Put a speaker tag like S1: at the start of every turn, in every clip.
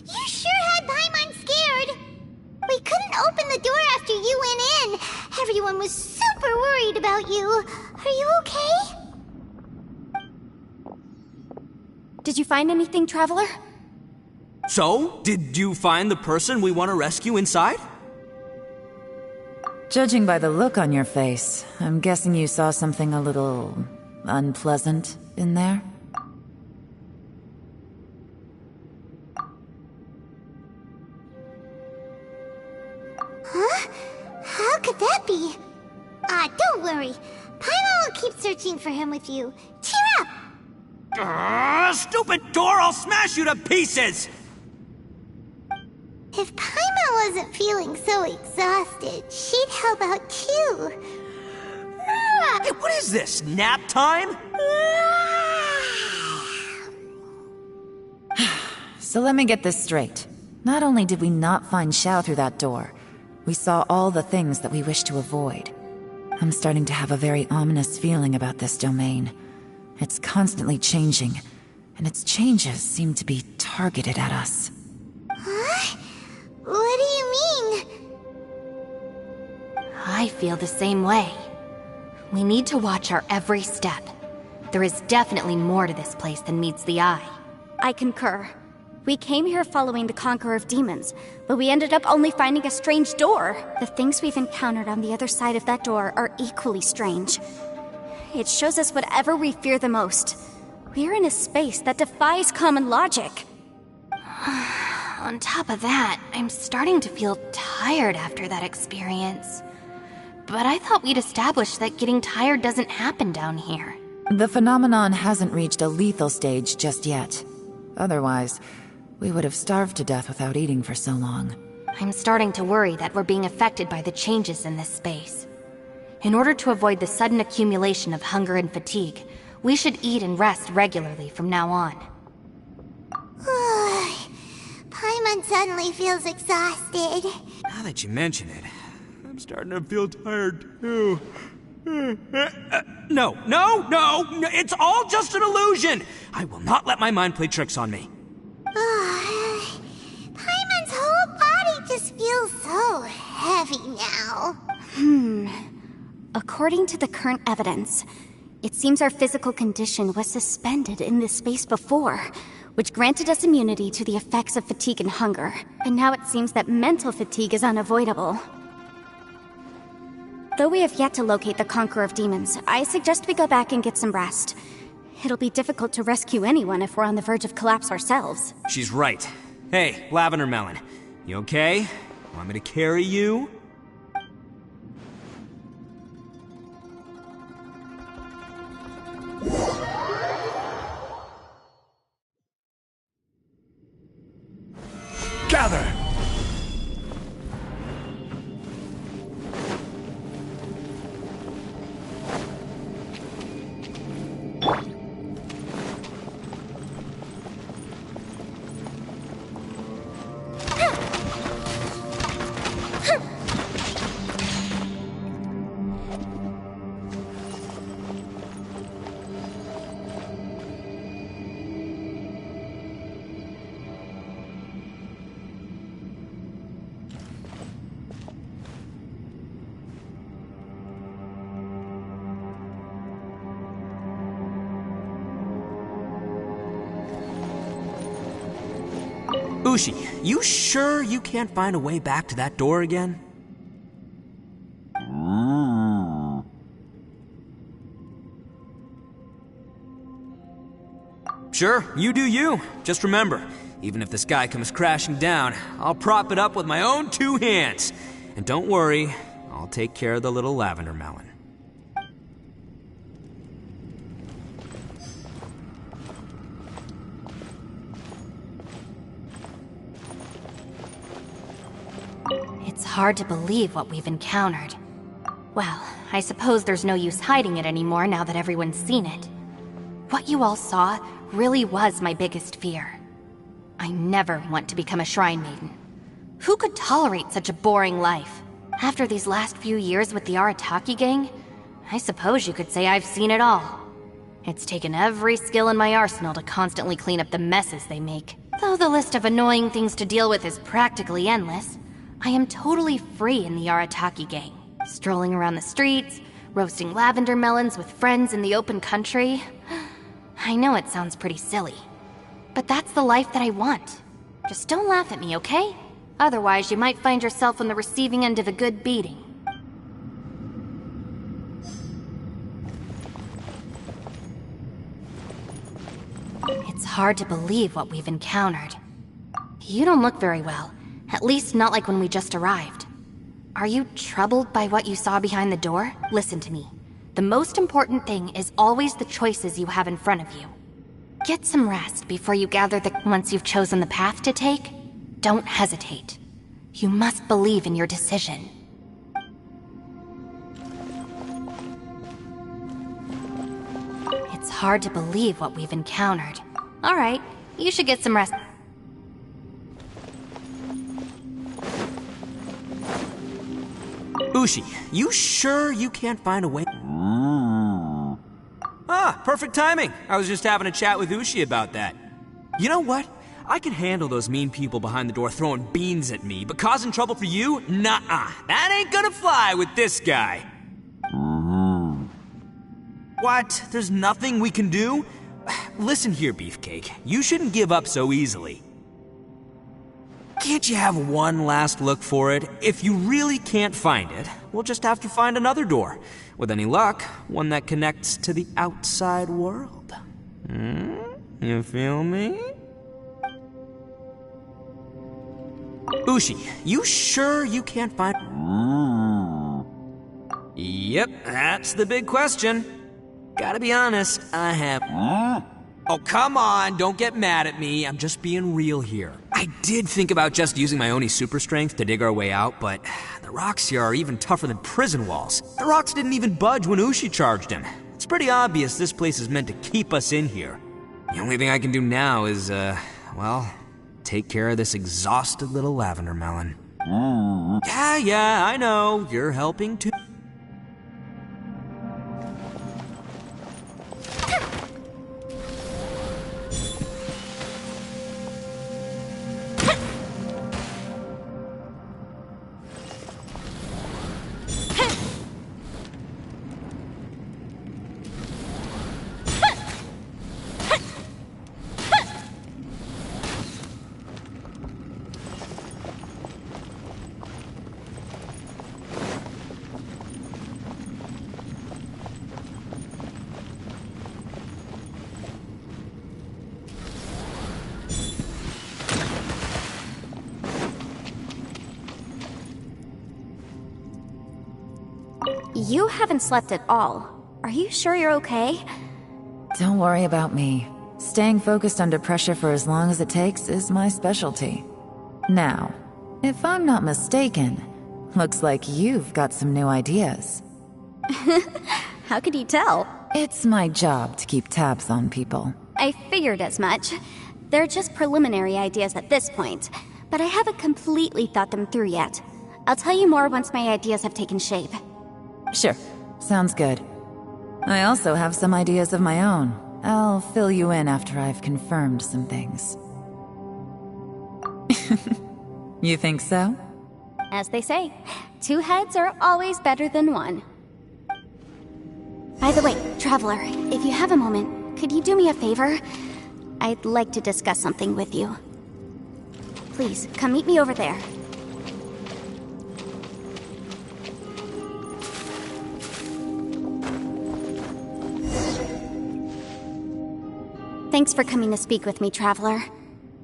S1: You sure had Paimon scared. We couldn't open the door after you went in. Everyone was super worried about you. Are you okay?
S2: Did you find anything, Traveler?
S3: So, did you find the person we want to rescue inside?
S4: Judging by the look on your face, I'm guessing you saw something a little unpleasant in there?
S1: Huh? How could that be? Don't worry. Paimon will keep searching for him with you. Cheer up!
S3: Stupid door! I'll smash you to pieces!
S1: If Paimon wasn't feeling so exhausted, she'd help out too.
S3: Hey, what is this? Nap time?
S4: So let me get this straight. Not only did we not find Xiao through that door, we saw all the things that we wish to avoid. I'm starting to have a very ominous feeling about this domain. It's constantly changing, and its changes seem to be targeted at us.
S1: Huh? What do you mean?
S2: I feel the same way. We need to watch our every step. There is definitely more to this place than meets the eye.
S5: I concur. We came here following the Conqueror of Demons, but we ended up only finding a strange door. The things we've encountered on the other side of that door are equally strange. It shows us whatever we fear the most. We're in a space that defies common logic.
S2: On top of that, I'm starting to feel tired after that experience. But I thought we'd established that getting tired doesn't happen down here.
S4: The phenomenon hasn't reached a lethal stage just yet. Otherwise, we would have starved to death without eating for so long.
S2: I'm starting to worry that we're being affected by the changes in this space. In order to avoid the sudden accumulation of hunger and fatigue, we should eat and rest regularly from now on.
S1: Paimon suddenly feels exhausted.
S3: Now that you mention it, I'm starting to feel tired too. No, it's all just an illusion! I will not let my mind play tricks on me.
S1: Paimon's whole body just feels so heavy now.
S5: According to the current evidence, it seems our physical condition was suspended in this space before, which granted us immunity to the effects of fatigue and hunger. And now it seems that mental fatigue is unavoidable. Though we have yet to locate the Conqueror of Demons, I suggest we go back and get some rest. It'll be difficult to rescue anyone if we're on the verge of collapse ourselves.
S3: She's right. Hey, Lavender Melon, you okay? Want me to carry you?
S6: Gather!
S3: Ushi, you sure you can't find a way back to that door again? Sure, you do you. Just remember, even if the sky comes crashing down, I'll prop it up with my own 2 hands. And don't worry, I'll take care of the little Lavender Melon.
S2: It's hard to believe what we've encountered. Well, I suppose there's no use hiding it anymore now that everyone's seen it. What you all saw really was my biggest fear. I never want to become a Shrine Maiden. Who could tolerate such a boring life? After these last few years with the Arataki gang, I suppose you could say I've seen it all. It's taken every skill in my arsenal to constantly clean up the messes they make. Though the list of annoying things to deal with is practically endless, I am totally free in the Arataki gang. Strolling around the streets, roasting lavender melons with friends in the open country. I know it sounds pretty silly, but that's the life that I want. Just don't laugh at me, okay? Otherwise, you might find yourself on the receiving end of a good beating. It's hard to believe what we've encountered. You don't look very well, at least not like when we just arrived. Are you troubled by what you saw behind the door? Listen to me. The most important thing is always the choices you have in front of you. Get some rest before you gather once you've chosen the path to take. Don't hesitate. You must believe in your decision. It's hard to believe what we've encountered. All right, you should get some rest.
S3: Ushi, you sure you can't find a way? Ah, perfect timing. I was just having a chat with Ushi about that. You know what? I can handle those mean people behind the door throwing beans at me, but causing trouble for you? Nuh-uh. That ain't gonna fly with this guy. What? There's nothing we can do? Listen here, Beefcake. You shouldn't give up so easily. Can't you have one last look for it? If you really can't find it, we'll just have to find another door. With any luck, one that connects to the outside world. You feel me? Ushi, you sure you can't find... Yep, that's the big question. Gotta be honest, I have... Oh, come on, don't get mad at me. I'm just being real here. I did think about just using my Oni super strength to dig our way out, but the rocks here are even tougher than prison walls. The rocks didn't even budge when Ushi charged him. It's pretty obvious this place is meant to keep us in here. The only thing I can do now is, well, take care of this exhausted little lavender melon. Yeah, I know. You're helping too.
S5: You haven't slept at all. Are you sure you're okay?
S4: Don't worry about me. Staying focused under pressure for as long as it takes is my specialty. Now, if I'm not mistaken, looks like you've got some new ideas.
S5: How could you tell?
S4: It's my job to keep tabs on people.
S5: I figured as much. They're just preliminary ideas at this point, but I haven't completely thought them through yet. I'll tell you more once my ideas have taken shape.
S4: Sure, sounds good. I also have some ideas of my own. I'll fill you in after I've confirmed some things. You think so?
S5: As they say, two heads are always better than one. By the way, Traveler, if you have a moment, could you do me a favor? I'd like to discuss something with you. Please, come meet me over there. Thanks for coming to speak with me, Traveler.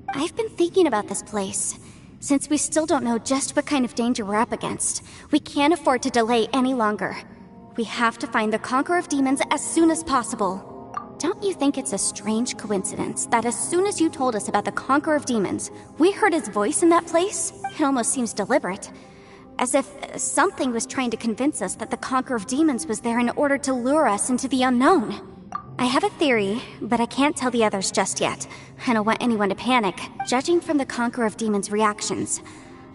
S5: I've been thinking about this place. Since we still don't know just what kind of danger we're up against, we can't afford to delay any longer. We have to find the Conqueror of Demons as soon as possible. Don't you think it's a strange coincidence that as soon as you told us about the Conqueror of Demons, we heard his voice in that place? It almost seems deliberate. As if something was trying to convince us that the Conqueror of Demons was there in order to lure us into the unknown. I have a theory, but I can't tell the others just yet. I don't want anyone to panic. Judging from the Conqueror of Demons' reactions,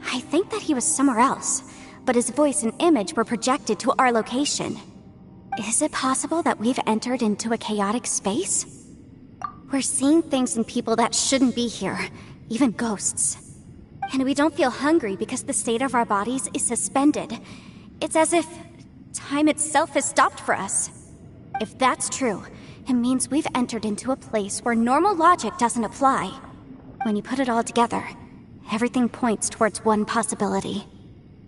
S5: I think that he was somewhere else, but his voice and image were projected to our location. Is it possible that we've entered into a chaotic space? We're seeing things in people that shouldn't be here, even ghosts. And we don't feel hungry because the state of our bodies is suspended. It's as if time itself has stopped for us. If that's true, it means we've entered into a place where normal logic doesn't apply. When you put it all together, everything points towards one possibility.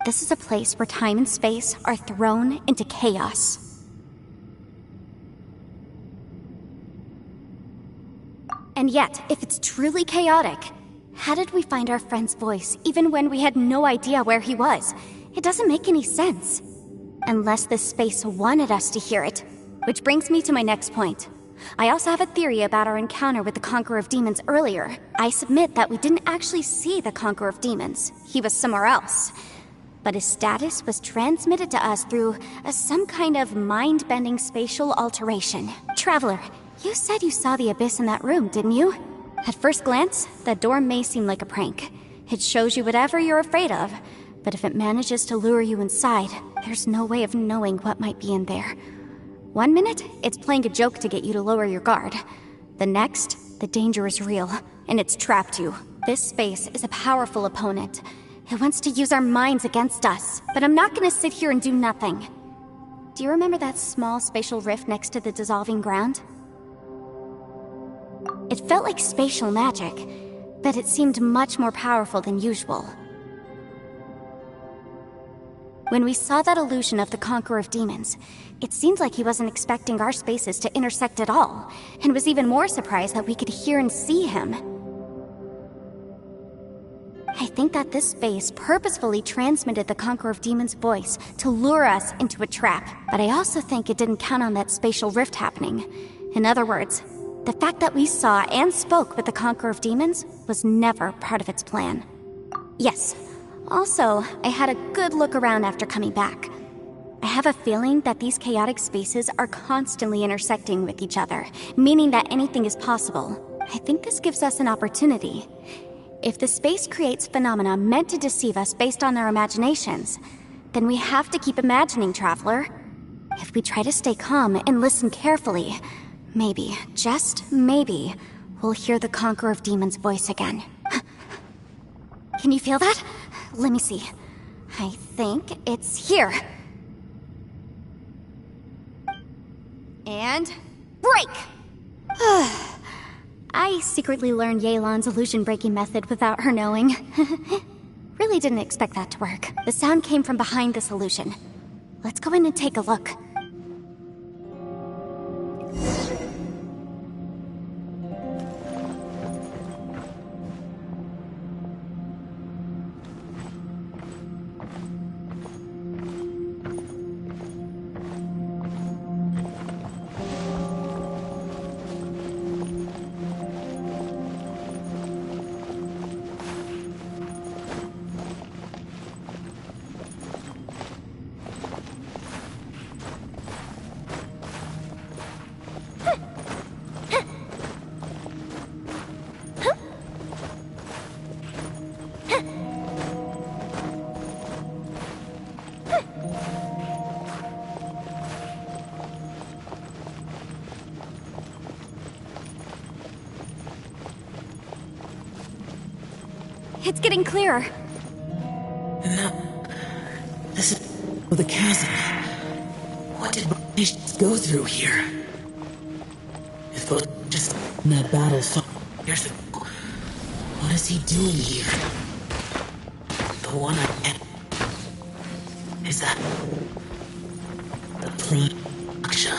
S5: This is a place where time and space are thrown into chaos. And yet, if it's truly chaotic, how did we find our friend's voice even when we had no idea where he was? It doesn't make any sense. Unless this space wanted us to hear it. Which brings me to my next point. I also have a theory about our encounter with the Conqueror of Demons earlier. I submit that we didn't actually see the Conqueror of Demons. He was somewhere else. But his status was transmitted to us through some kind of mind-bending spatial alteration. Traveler, you said you saw the abyss in that room, didn't you? At first glance, that door may seem like a prank. It shows you whatever you're afraid of, but if it manages to lure you inside, there's no way of knowing what might be in there. One minute, it's playing a joke to get you to lower your guard. The next, the danger is real, and it's trapped you. This space is a powerful opponent. It wants to use our minds against us, but I'm not gonna sit here and do nothing. Do you remember that small spatial rift next to the dissolving ground? It felt like spatial magic, but it seemed much more powerful than usual. When we saw that illusion of the Conqueror of Demons, it seemed like he wasn't expecting our spaces to intersect at all, and was even more surprised that we could hear and see him. I think that this space purposefully transmitted the Conqueror of Demons' voice to lure us into a trap, but I also think it didn't count on that spatial rift happening. In other words, the fact that we saw and spoke with the Conqueror of Demons was never part of its plan. Yes. Also, I had a good look around after coming back. I have a feeling that these chaotic spaces are constantly intersecting with each other, meaning that anything is possible. I think this gives us an opportunity. If the space creates phenomena meant to deceive us based on our imaginations, then we have to keep imagining, Traveler. If we try to stay calm and listen carefully, maybe, just maybe, we'll hear the Conqueror of Demons' voice again. Can you feel that? Let me see. I think it's here. And break! I secretly learned Yelan's illusion-breaking method without her knowing. Really didn't expect that to work. The sound came from behind this illusion. Let's go in and take a look. It's getting clearer.
S6: And now, this is the chasm. What did British go through here? If it was just in that battle some years ago, what is he doing here? The one I met. Is that the production?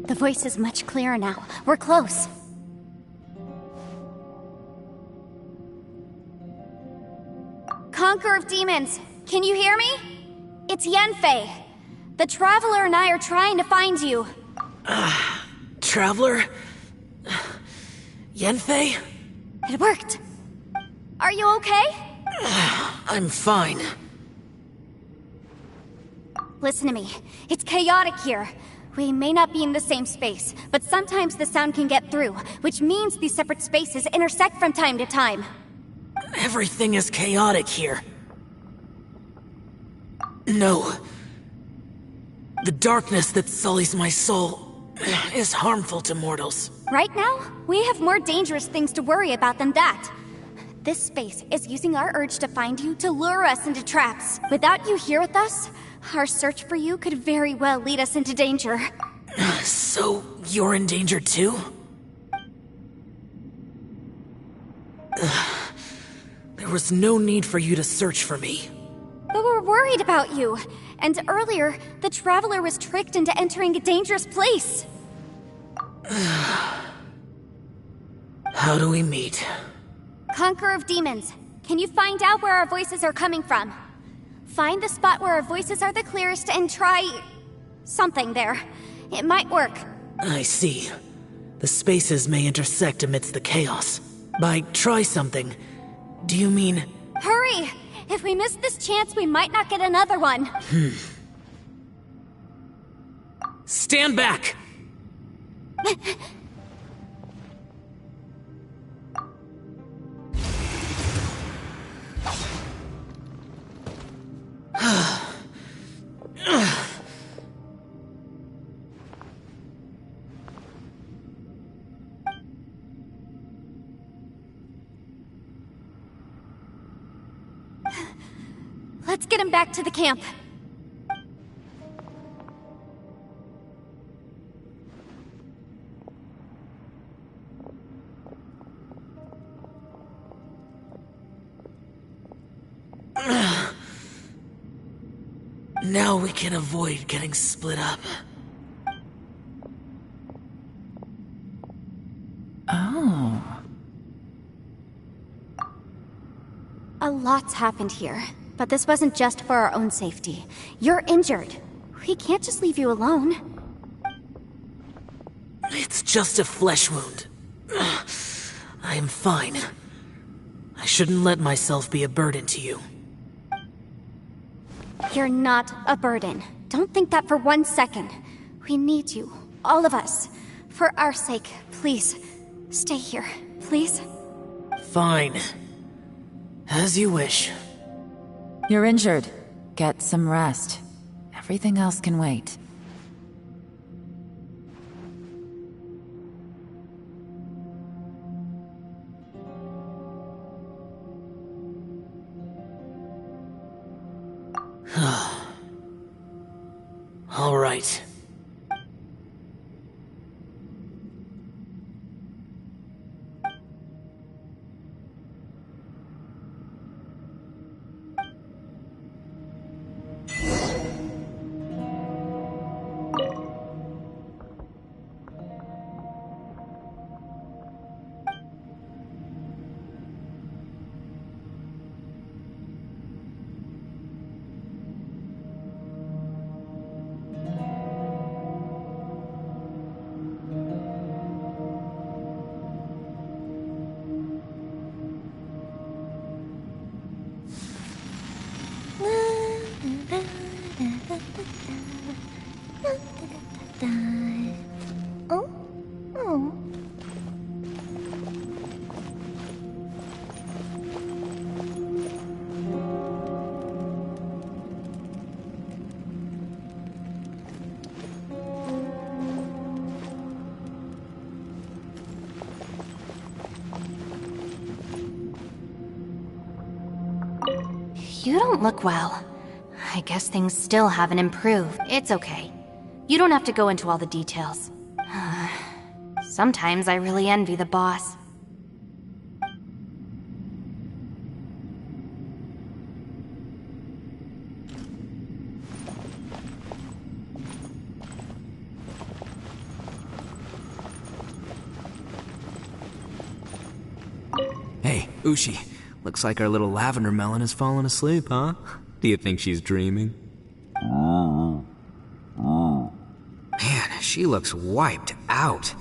S5: The voice is much clearer now. We're close. Conqueror of Demons, can you hear me? It's Yenfei. The Traveler and I are trying to find you.
S6: Traveler? Yenfei?
S5: It worked. Are you okay?
S6: I'm fine.
S5: Listen to me. It's chaotic here. We may not be in the same space, but sometimes the sound can get through, which means these separate spaces intersect from time to time.
S6: Everything is chaotic here. No. The darkness that sullies my soul is harmful to mortals.
S5: Right now, we have more dangerous things to worry about than that. This space is using our urge to find you to lure us into traps. Without you here with us, our search for you could very well lead us into danger.
S6: So, you're in danger too? There was no need for you to search for me.
S5: But we're worried about you. And earlier, the Traveler was tricked into entering a dangerous place.
S6: How do we meet?
S5: Conqueror of Demons, can you find out where our voices are coming from? Find the spot where our voices are the clearest and try... something there. It might work.
S6: I see. The spaces may intersect amidst the chaos. By try something, do you mean...
S5: Hurry! If we miss this chance, we might not get another one.
S6: Stand back!
S5: Let's get him back to the camp.
S6: Now we can avoid getting split up.
S4: Oh.
S5: A lot's happened here, but this wasn't just for our own safety. You're injured. We can't just leave you alone.
S6: It's just a flesh wound. I am fine. I shouldn't let myself be a burden to you.
S5: You're not a burden. Don't think that for 1 second. We need you, all of us. For our sake, please, stay here, please.
S6: Fine. As you wish.
S4: You're injured. Get some rest. Everything else can wait.
S6: All right.
S2: You don't look well. I guess things still haven't improved. It's okay. You don't have to go into all the details. Sometimes I really envy the boss.
S3: Hey, Ushi. Looks like our little lavender melon has fallen asleep, huh? Do you think she's dreaming? Man, she looks wiped out.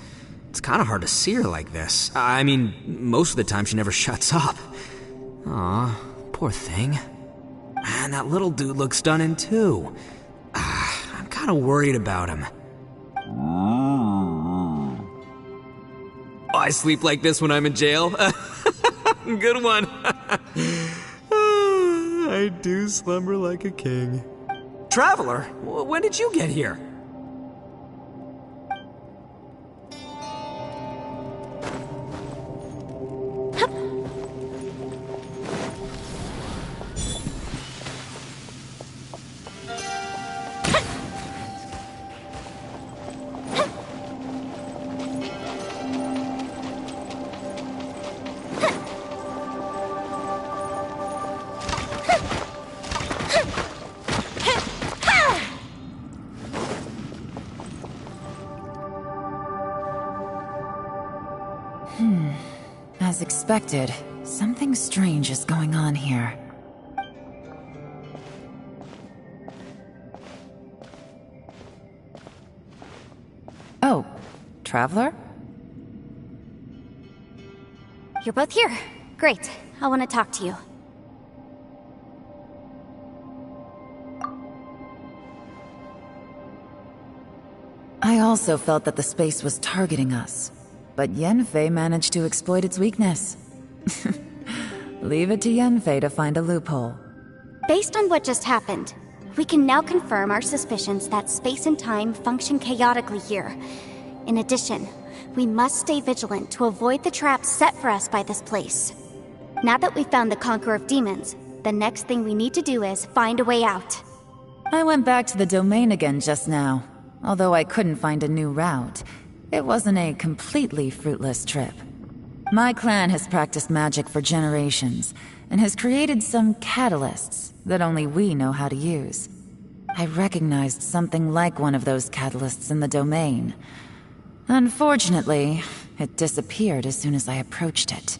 S3: It's kind of hard to see her like this. I mean, most of the time she never shuts up. Aw, poor thing. Man, that little dude looks stunning too. I'm kind of worried about him. I sleep like this when I'm in jail. Good one. I do slumber like a king. Traveler, when did you get here?
S4: As expected, something strange is going on here. Oh, Traveler?
S5: You're both here. Great. I want to talk to you.
S4: I also felt that the space was targeting us, but Yenfei managed to exploit its weakness. Leave it to Yenfei to find a loophole.
S5: Based on what just happened, we can now confirm our suspicions that space and time function chaotically here. In addition, we must stay vigilant to avoid the traps set for us by this place. Now that we've found the Conqueror of Demons, the next thing we need to do is find a way out.
S4: I went back to the domain again just now. Although I couldn't find a new route, it wasn't a completely fruitless trip. My clan has practiced magic for generations, and has created some catalysts that only we know how to use. I recognized something like one of those catalysts in the domain. Unfortunately, it disappeared as soon as I approached it.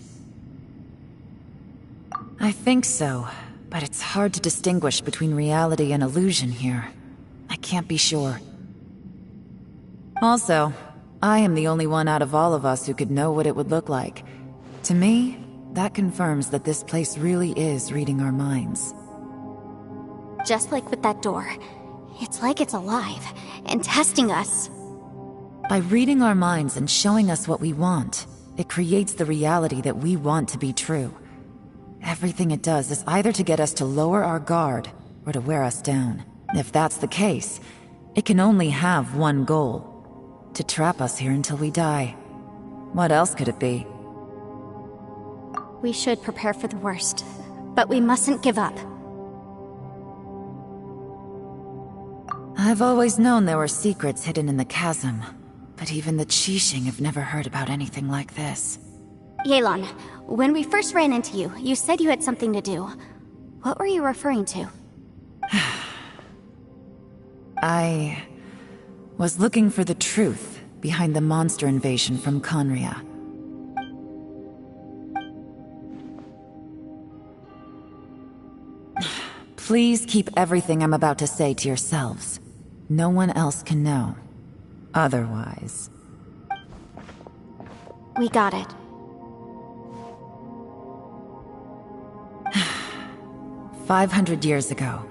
S4: I think so, but it's hard to distinguish between reality and illusion here. I can't be sure. Also, I am the only one out of all of us who could know what it would look like. To me, that confirms that this place really is reading our minds.
S5: Just like with that door, it's like it's alive and testing us.
S4: By reading our minds and showing us what we want, it creates the reality that we want to be true. Everything it does is either to get us to lower our guard or to wear us down. If that's the case, it can only have one goal: to trap us here until we die. What else could it be?
S5: We should prepare for the worst, but we mustn't give up.
S4: I've always known there were secrets hidden in the chasm, but even the Qixing have never heard about anything like this.
S5: Yelan, when we first ran into you, you said you had something to do. What were you referring to?
S4: I was looking for the truth behind the monster invasion from Conria. Please keep everything I'm about to say to yourselves. No one else can know. Otherwise...
S5: We got it.
S4: 500 years ago,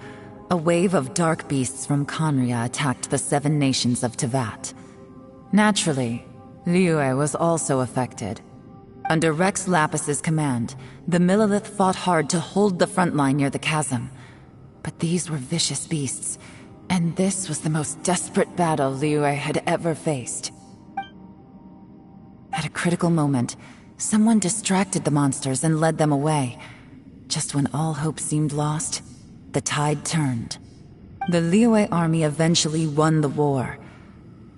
S4: a wave of dark beasts from Conria attacked the 7 nations of Tevat. Naturally, Liyue was also affected. Under Rex Lapis's command, the Millelith fought hard to hold the front line near the chasm. But these were vicious beasts, and this was the most desperate battle Liyue had ever faced. At a critical moment, someone distracted the monsters and led them away. Just when all hope seemed lost, the tide turned. The Liyue army eventually won the war,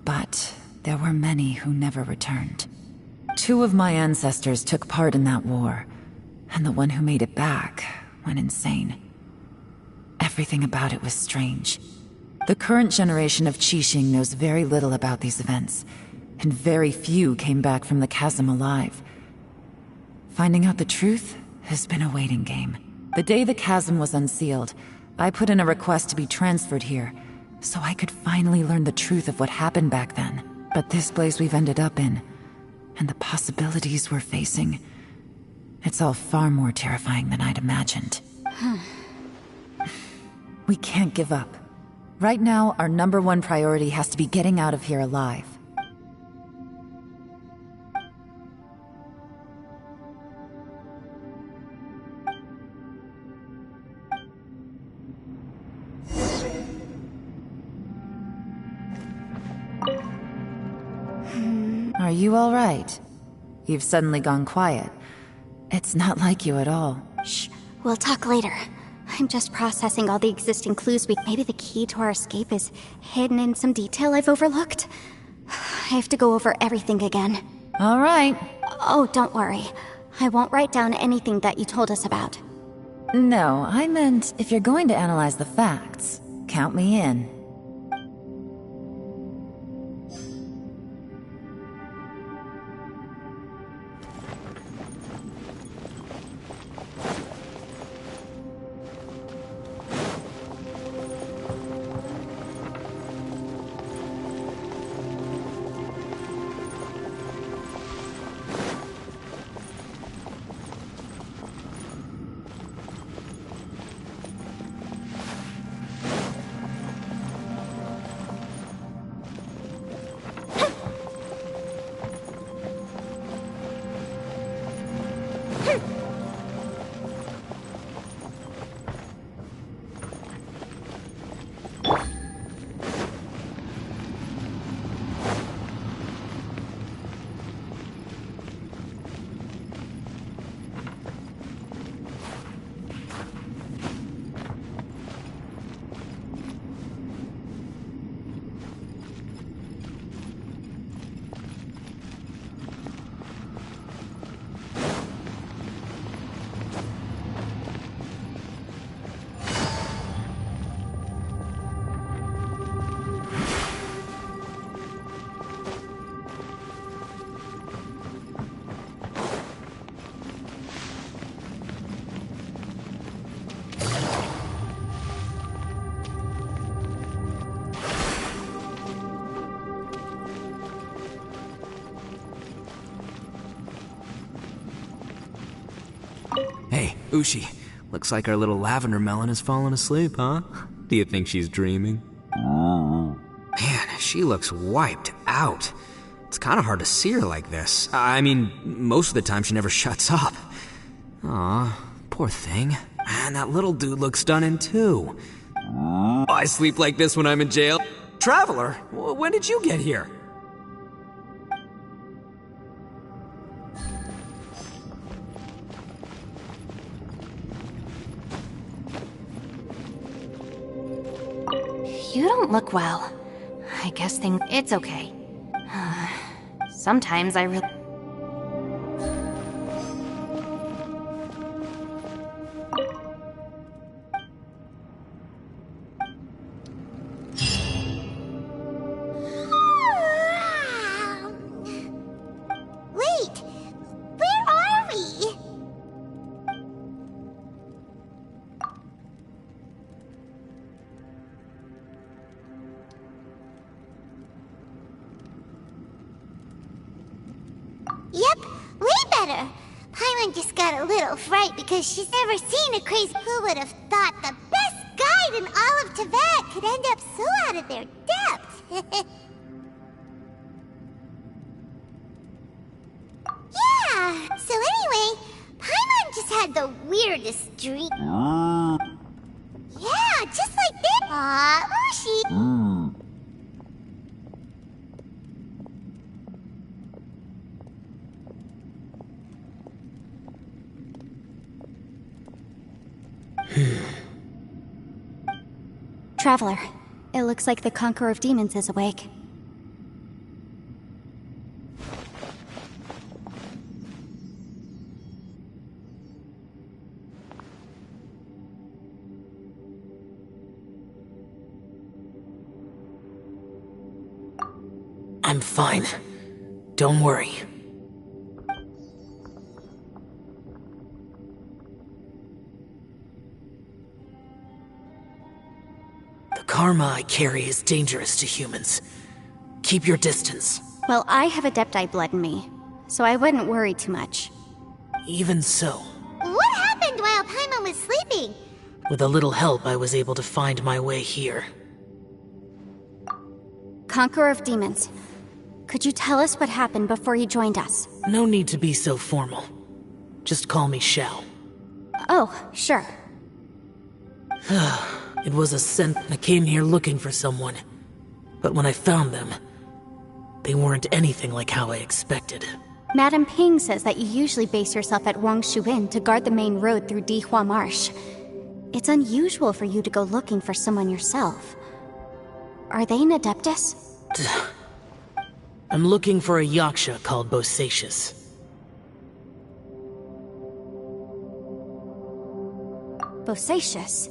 S4: but there were many who never returned. 2 of my ancestors took part in that war, and the one who made it back went insane. Everything about it was strange. The current generation of Qixing knows very little about these events, and very few came back from the chasm alive. Finding out the truth has been a waiting game. The day the chasm was unsealed, I put in a request to be transferred here, so I could finally learn the truth of what happened back then. But this place we've ended up in, and the possibilities we're facing, it's all far more terrifying than I'd imagined. We can't give up. Right now, our #1 priority has to be getting out of here alive. you alright? You've suddenly gone quiet. It's not like you at all.
S5: Shh, we'll talk later. I'm just processing all the existing clues. Maybe the key to our escape is hidden in some detail I've overlooked. I have to go over everything again.
S4: Alright.
S5: Oh, don't worry. I won't write down anything that you told us about.
S4: No, I meant if you're going to analyze the facts, count me in.
S3: Hey, Ushi. Looks like our little lavender melon has fallen asleep, huh? Do you think she's dreaming? Man, she looks wiped out. It's kind of hard to see her like this. I mean, most of the time she never shuts up. Aw, poor thing. And that little dude looks stunning too. I sleep like this when I'm in jail. Traveler, when did you get here?
S2: You don't look well. I guess it's okay. Sometimes I really...
S1: Wait, where are we? Yep, way better. Paimon just got a little fright because she's never seen a crazy. Who would have thought the best guide in all of Tibet could end up so out of their depth? Yeah, so anyway, Paimon just had the weirdest dream. Yeah, just like this. Aw, Ushi.
S5: Traveler, it looks like the Conqueror of Demons is awake.
S6: I'm fine. Don't worry. The karma I carry is dangerous to humans. Keep your distance.
S5: Well, I have Adepti blood in me, so I wouldn't worry too much.
S6: Even so,
S1: What happened while Paimon was sleeping?
S6: with a little help, I was able to find my way here.
S5: Conqueror of Demons, could you tell us what happened before you joined us?
S6: No need to be so formal. Just call me Xiao.
S5: Oh, sure.
S6: It was a scent. I came here looking for someone. But when I found them, They weren't anything like how I expected.
S5: Madame Ping says that you usually base yourself at Wangshu Inn to guard the main road through Dihua Marsh. It's unusual for you to go looking for someone yourself. Are they an Adeptus?
S6: I'm looking for a Yaksha called Bosacius.
S5: Bosacius?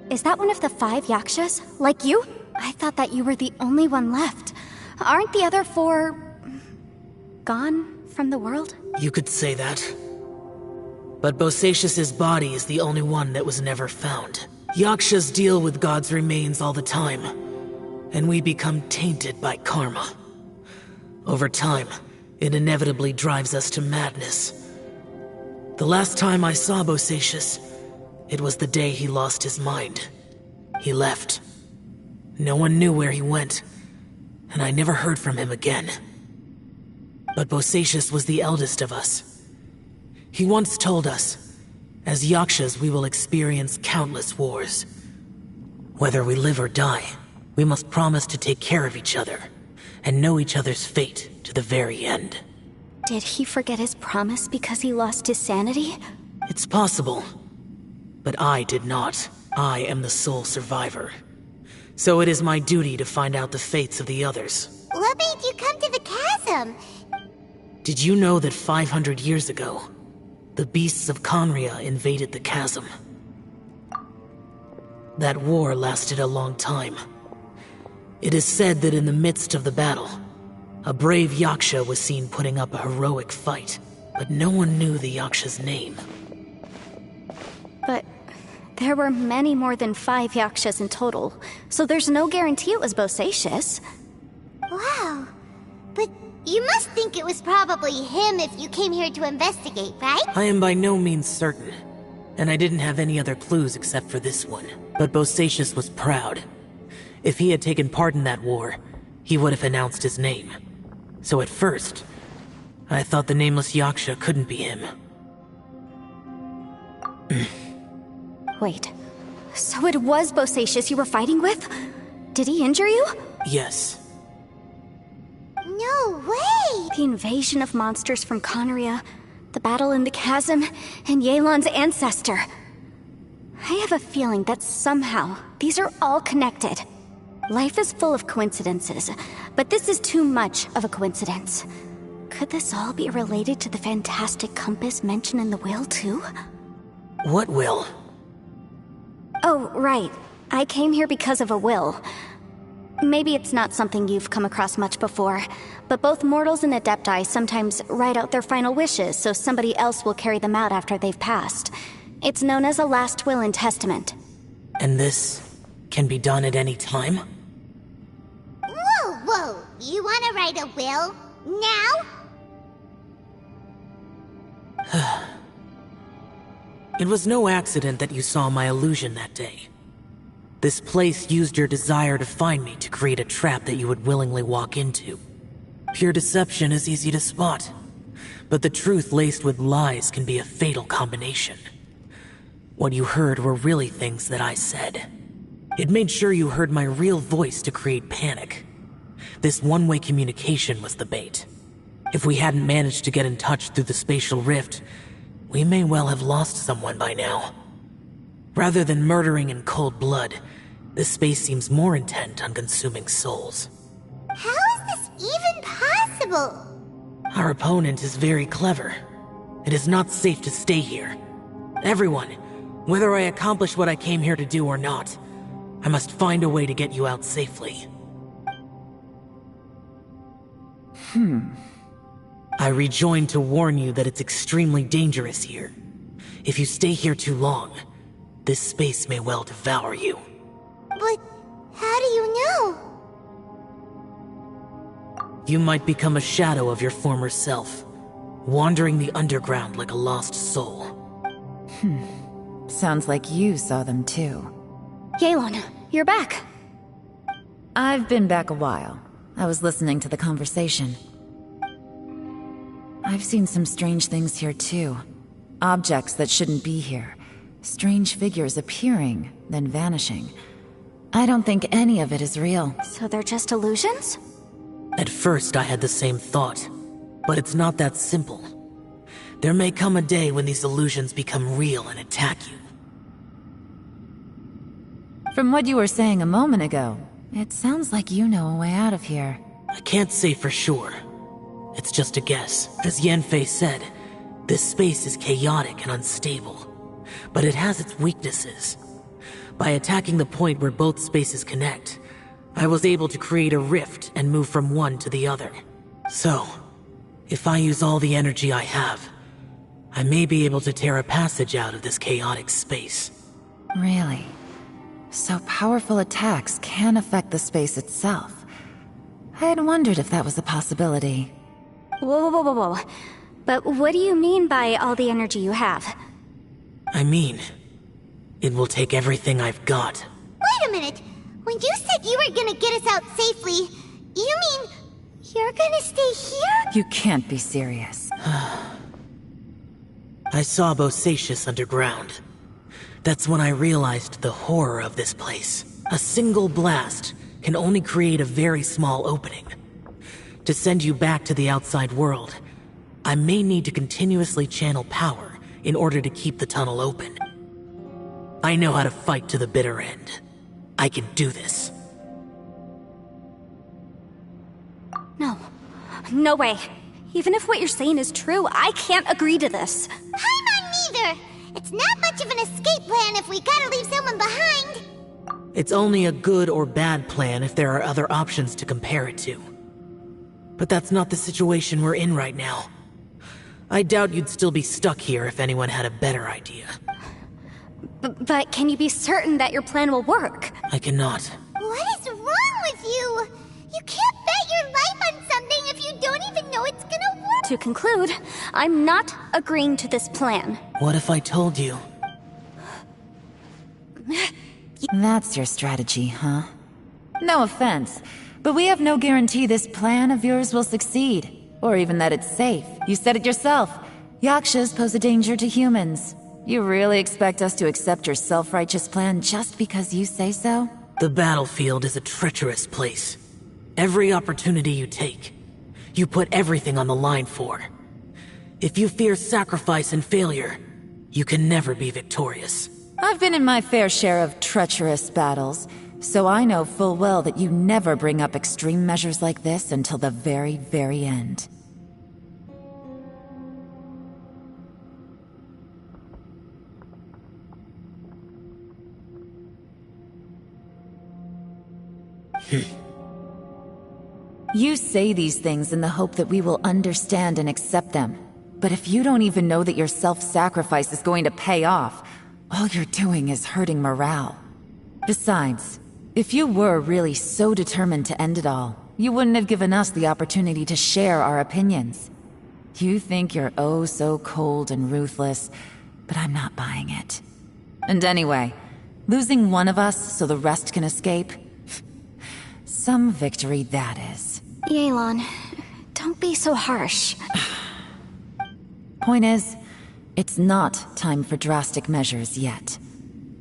S5: Is that one of the 5 Yakshas? Like you? I thought that you were the only one left. Aren't the other 4... gone from the world?
S6: You could say that. But Bosacius's body is the only one that was never found. Yakshas deal with God's remains all the time, and we become tainted by karma. Over time, it inevitably drives us to madness. The last time I saw Bosacius, it was the day he lost his mind. He left. No one knew where he went, and I never heard from him again. But Bosacius was the eldest of us. He once told us, as Yakshas we will experience countless wars. Whether we live or die, we must promise to take care of each other, and know each other's fate to the very end.
S5: Did he forget his promise because he lost his sanity?
S6: It's possible. But I did not. I am the sole survivor. So it is my duty to find out the fates of the others.
S1: What made you come to the chasm?
S6: Did you know that 500 years ago, the beasts of Conria invaded the chasm? That war lasted a long time. It is said that in the midst of the battle, a brave Yaksha was seen putting up a heroic fight, but no one knew the Yaksha's name.
S5: But there were many more than 5 Yakshas in total, so there's no guarantee it was Bosacius.
S1: Wow. But you must think it was probably him if you came here to investigate, right?
S6: I am by no means certain, and I didn't have any other clues except for this one. But Bosacius was proud. If he had taken part in that war, he would have announced his name. So at first, I thought the nameless Yaksha couldn't be him.
S5: Wait, so it was Bosacius you were fighting with? Did he injure you?
S6: Yes.
S1: No way!
S5: The invasion of monsters from Conria, the battle in the chasm, and Yelan's ancestor. I have a feeling that somehow these are all connected. Life is full of coincidences, but this is too much of a coincidence. Could this all be related to the fantastic compass mentioned in the will, too?
S6: What will?
S5: Oh, right. I came here because of a will. Maybe it's not something you've come across much before, but both mortals and Adepti sometimes write out their final wishes so somebody else will carry them out after they've passed. It's known as a last will and testament.
S6: And this can be done at any time?
S1: Whoa! You want to write a will? Now?
S6: It was no accident that you saw my illusion that day. This place used your desire to find me to create a trap that you would willingly walk into. Pure deception is easy to spot, but the truth laced with lies can be a fatal combination. What you heard were really things that I said. It made sure you heard my real voice to create panic. This one-way communication was the bait. If we hadn't managed to get in touch through the spatial rift, we may well have lost someone by now. Rather than murdering in cold blood, this space seems more intent on consuming souls.
S1: How is this even possible?
S6: Our opponent is very clever. It is not safe to stay here. Everyone, whether I accomplish what I came here to do or not, I must find a way to get you out safely. I rejoined to warn you that it's extremely dangerous here. If you stay here too long, this space may well devour you.
S1: But how do you know?
S6: You might become a shadow of your former self, wandering the underground like a lost soul.
S4: Sounds like you saw them too.
S5: Yelan, you're back.
S4: I've been back a while. I was listening to the conversation. I've seen some strange things here too. Objects that shouldn't be here. Strange figures appearing, then vanishing. I don't think any of it is real.
S5: So they're just illusions?
S6: At first, I had the same thought, but it's not that simple. There may come a day when these illusions become real and attack you.
S4: From what you were saying a moment ago, it sounds like you know a way out of here.
S6: I can't say for sure. It's just a guess. As Yanfei said, this space is chaotic and unstable, but it has its weaknesses. By attacking the point where both spaces connect, I was able to create a rift and move from one to the other. So, if I use all the energy I have, I may be able to tear a passage out of this chaotic space.
S4: Really? So powerful attacks can affect the space itself. I had wondered if that was a possibility.
S5: Whoa, whoa, whoa, whoa. But what do you mean by all the energy you have?
S6: I mean, it will take everything I've got.
S1: Wait a minute. When you said you were gonna get us out safely, you mean you're gonna stay here?
S4: You can't be serious.
S6: I saw Bosacius underground. That's when I realized the horror of this place. A single blast can only create a very small opening. To send you back to the outside world, I may need to continuously channel power in order to keep the tunnel open. I know how to fight to the bitter end. I can do this.
S5: No. No way. Even if what you're saying is true, I can't agree to this.
S1: I'm neither. It's not much of an escape plan if we gotta leave someone behind.
S6: It's only a good or bad plan if there are other options to compare it to. But that's not the situation we're in right now. I doubt you'd still be stuck here if anyone had a better idea.
S5: But can you be certain that your plan will work?
S6: I cannot.
S1: What is wrong with you? You can't bet your life on something if you don't even know it's gonna work.
S5: To conclude, I'm not agreeing to this plan.
S6: What if I told you?
S4: That's your strategy, huh? No offense, but we have no guarantee this plan of yours will succeed, or even that it's safe. You said it yourself. Yakshas pose a danger to humans. You really expect us to accept your self-righteous plan just because you say so?
S6: The battlefield is a treacherous place. Every opportunity you take, you put everything on the line for. If you fear sacrifice and failure, you can never be victorious.
S4: I've been in my fair share of treacherous battles, so I know full well that you never bring up extreme measures like this until the very, very end. You say these things in the hope that we will understand and accept them. But if you don't even know that your self-sacrifice is going to pay off, all you're doing is hurting morale. Besides, if you were really so determined to end it all, you wouldn't have given us the opportunity to share our opinions. You think you're oh so cold and ruthless, but I'm not buying it. And anyway, losing one of us so the rest can escape? Some victory that is.
S5: Yelan, don't be so harsh.
S4: Point is, it's not time for drastic measures yet.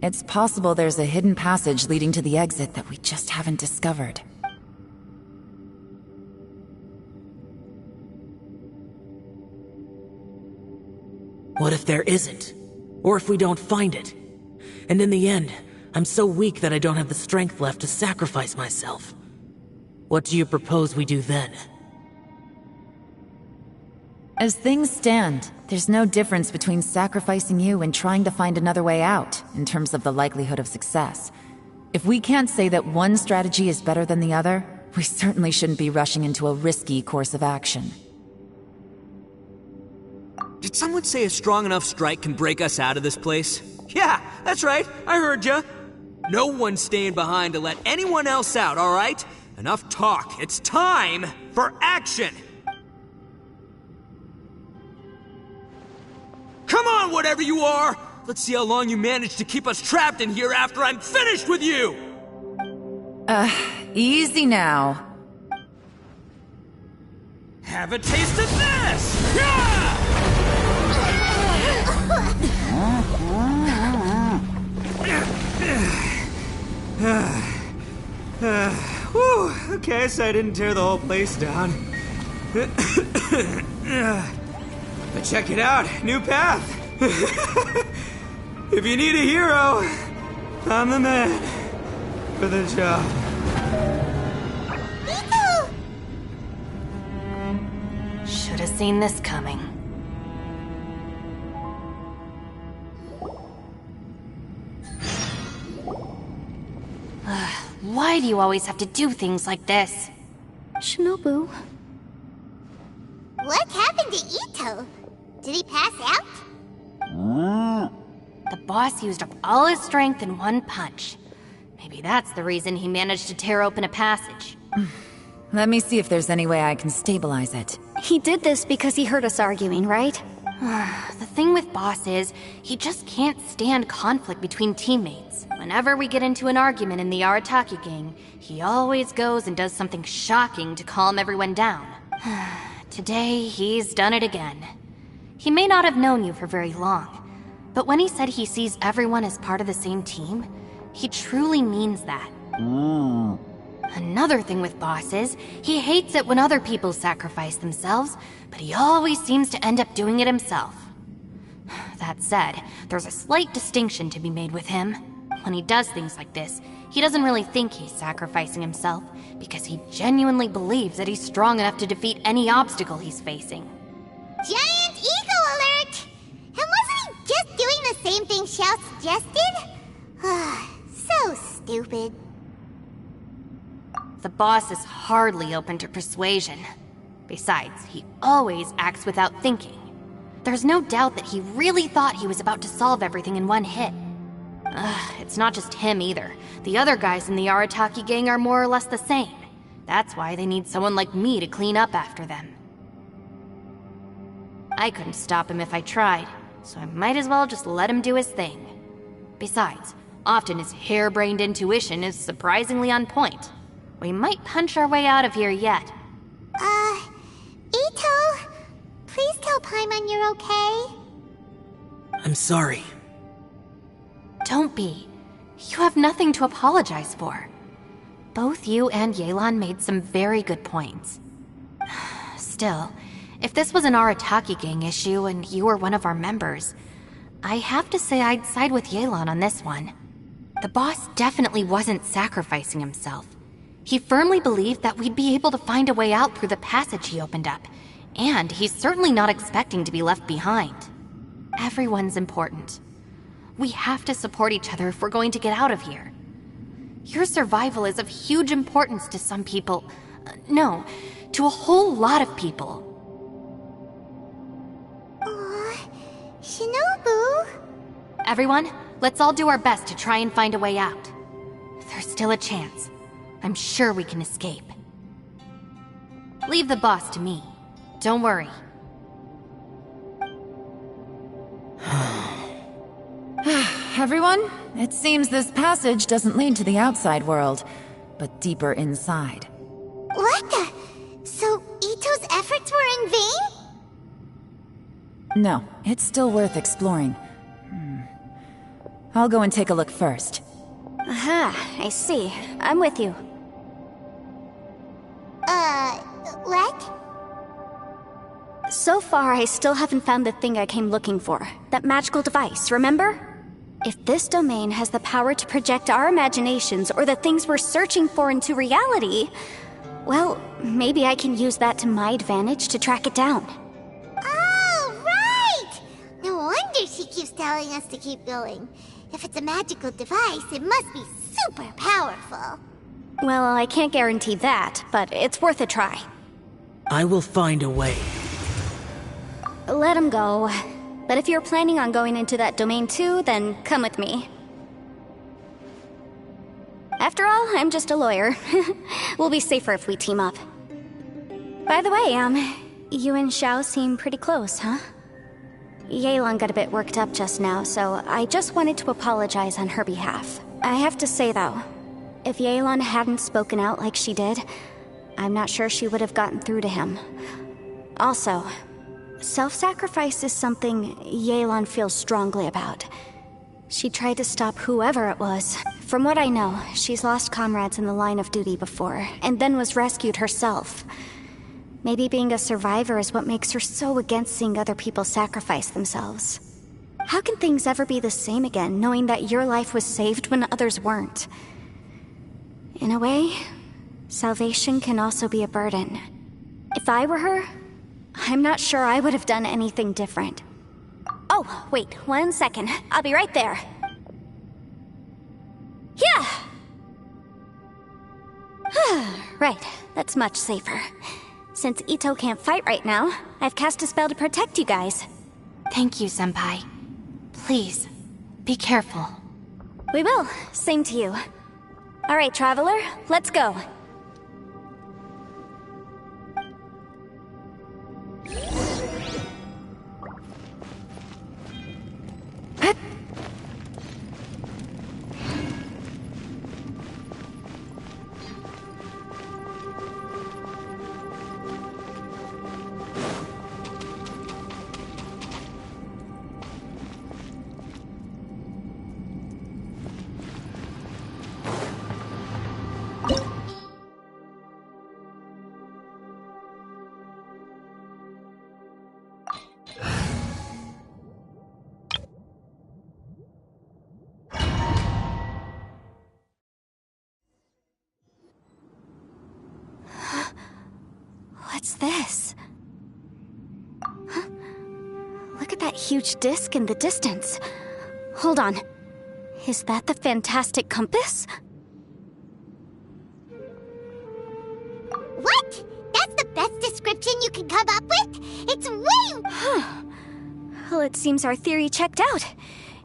S4: It's possible there's a hidden passage leading to the exit that we just haven't discovered.
S6: What if there isn't? Or if we don't find it? And in the end, I'm so weak that I don't have the strength left to sacrifice myself. What do you propose we do then?
S4: As things stand, there's no difference between sacrificing you and trying to find another way out, in terms of the likelihood of success. If we can't say that one strategy is better than the other, we certainly shouldn't be rushing into a risky course of action.
S3: Did someone say a strong enough strike can break us out of this place? Yeah, that's right, I heard ya. No one's staying behind to let anyone else out, alright? Enough talk, it's time for action! Come on, whatever you are! Let's see how long you manage to keep us trapped in here after I'm finished with you!
S4: Easy now.
S3: Have a taste of this! Yeah! Whew, okay. okay, so I didn't tear the whole place down. But check it out, new path. If you need a hero, I'm the man for the job.
S2: Should have seen this coming. Why do you always have to do things like this?
S5: Shinobu.
S1: What happened to Ito? Did he pass out?
S2: The boss used up all his strength in one punch. Maybe that's the reason he managed to tear open a passage.
S4: Let me see if there's any way I can stabilize it.
S5: He did this because he heard us arguing, right?
S2: The thing with Boss is, he just can't stand conflict between teammates. Whenever we get into an argument in the Arataki gang, he always goes and does something shocking to calm everyone down. Today, he's done it again. He may not have known you for very long, but when he said he sees everyone as part of the same team, he truly means that. Another thing with Boss is, he hates it when other people sacrifice themselves, but he always seems to end up doing it himself. That said, there's a slight distinction to be made with him. When he does things like this, he doesn't really think he's sacrificing himself, because he genuinely believes that he's strong enough to defeat any obstacle he's facing.
S1: Giant ego alert! And wasn't he just doing the same thing Xiao suggested? So stupid.
S2: The boss is hardly open to persuasion. Besides, he always acts without thinking. There's no doubt that he really thought he was about to solve everything in one hit. It's not just him either. The other guys in the Arataki gang are more or less the same. That's why they need someone like me to clean up after them. I couldn't stop him if I tried, so I might as well just let him do his thing. Besides, often his harebrained intuition is surprisingly on point. We might punch our way out of here yet.
S1: Ito, please tell Paimon you're okay.
S6: I'm sorry.
S2: Don't be. You have nothing to apologize for. Both you and Yelan made some very good points. Still, if this was an Arataki gang issue and you were one of our members, I have to say I'd side with Yelan on this one. The boss definitely wasn't sacrificing himself. He firmly believed that we'd be able to find a way out through the passage he opened up, and he's certainly not expecting to be left behind. Everyone's important. We have to support each other if we're going to get out of here. Your survival is of huge importance to some people. No, to a whole lot of people.
S1: Shinobu?
S2: Everyone, let's all do our best to try and find a way out. There's still a chance. I'm sure we can escape. Leave the boss to me. Don't worry.
S4: Everyone, it seems this passage doesn't lead to the outside world, but deeper inside.
S1: What the? So Ito's efforts were in vain?
S4: No, it's still worth exploring. I'll go and take a look first.
S5: Aha, I see. I'm with you.
S1: What?
S5: So far, I still haven't found the thing I came looking for. That magical device, remember? If this domain has the power to project our imaginations or the things we're searching for into reality, well, maybe I can use that to my advantage to track it down.
S1: Oh, right! No wonder she keeps telling us to keep going. If it's a magical device, it must be super powerful.
S5: Well, I can't guarantee that, but it's worth a try.
S6: I will find a way.
S5: Let him go. But if you're planning on going into that domain too, then come with me. After all, I'm just a lawyer. We'll be safer if we team up. By the way, you and Xiao seem pretty close, huh? Yelan got a bit worked up just now, so I just wanted to apologize on her behalf. I have to say though, if Yelan hadn't spoken out like she did, I'm not sure she would have gotten through to him. Also, self-sacrifice is something Yelan feels strongly about. She tried to stop whoever it was. From what I know, she's lost comrades in the line of duty before, and then was rescued herself. Maybe being a survivor is what makes her so against seeing other people sacrifice themselves. How can things ever be the same again, knowing that your life was saved when others weren't? In a way, salvation can also be a burden. If I were her, I'm not sure I would have done anything different. Oh, wait, 1 second. I'll be right there. Yeah! Right, that's much safer. Since Ito can't fight right now, I've cast a spell to protect you guys.
S2: Thank you, Senpai. Please, be careful.
S5: We will. Same to you. All right, Traveler, let's go. What's this? Huh? Look at that huge disc in the distance. Hold on. Is that the fantastic compass?
S1: What? That's the best description you can come up with? It's way...
S5: Well, it seems our theory checked out.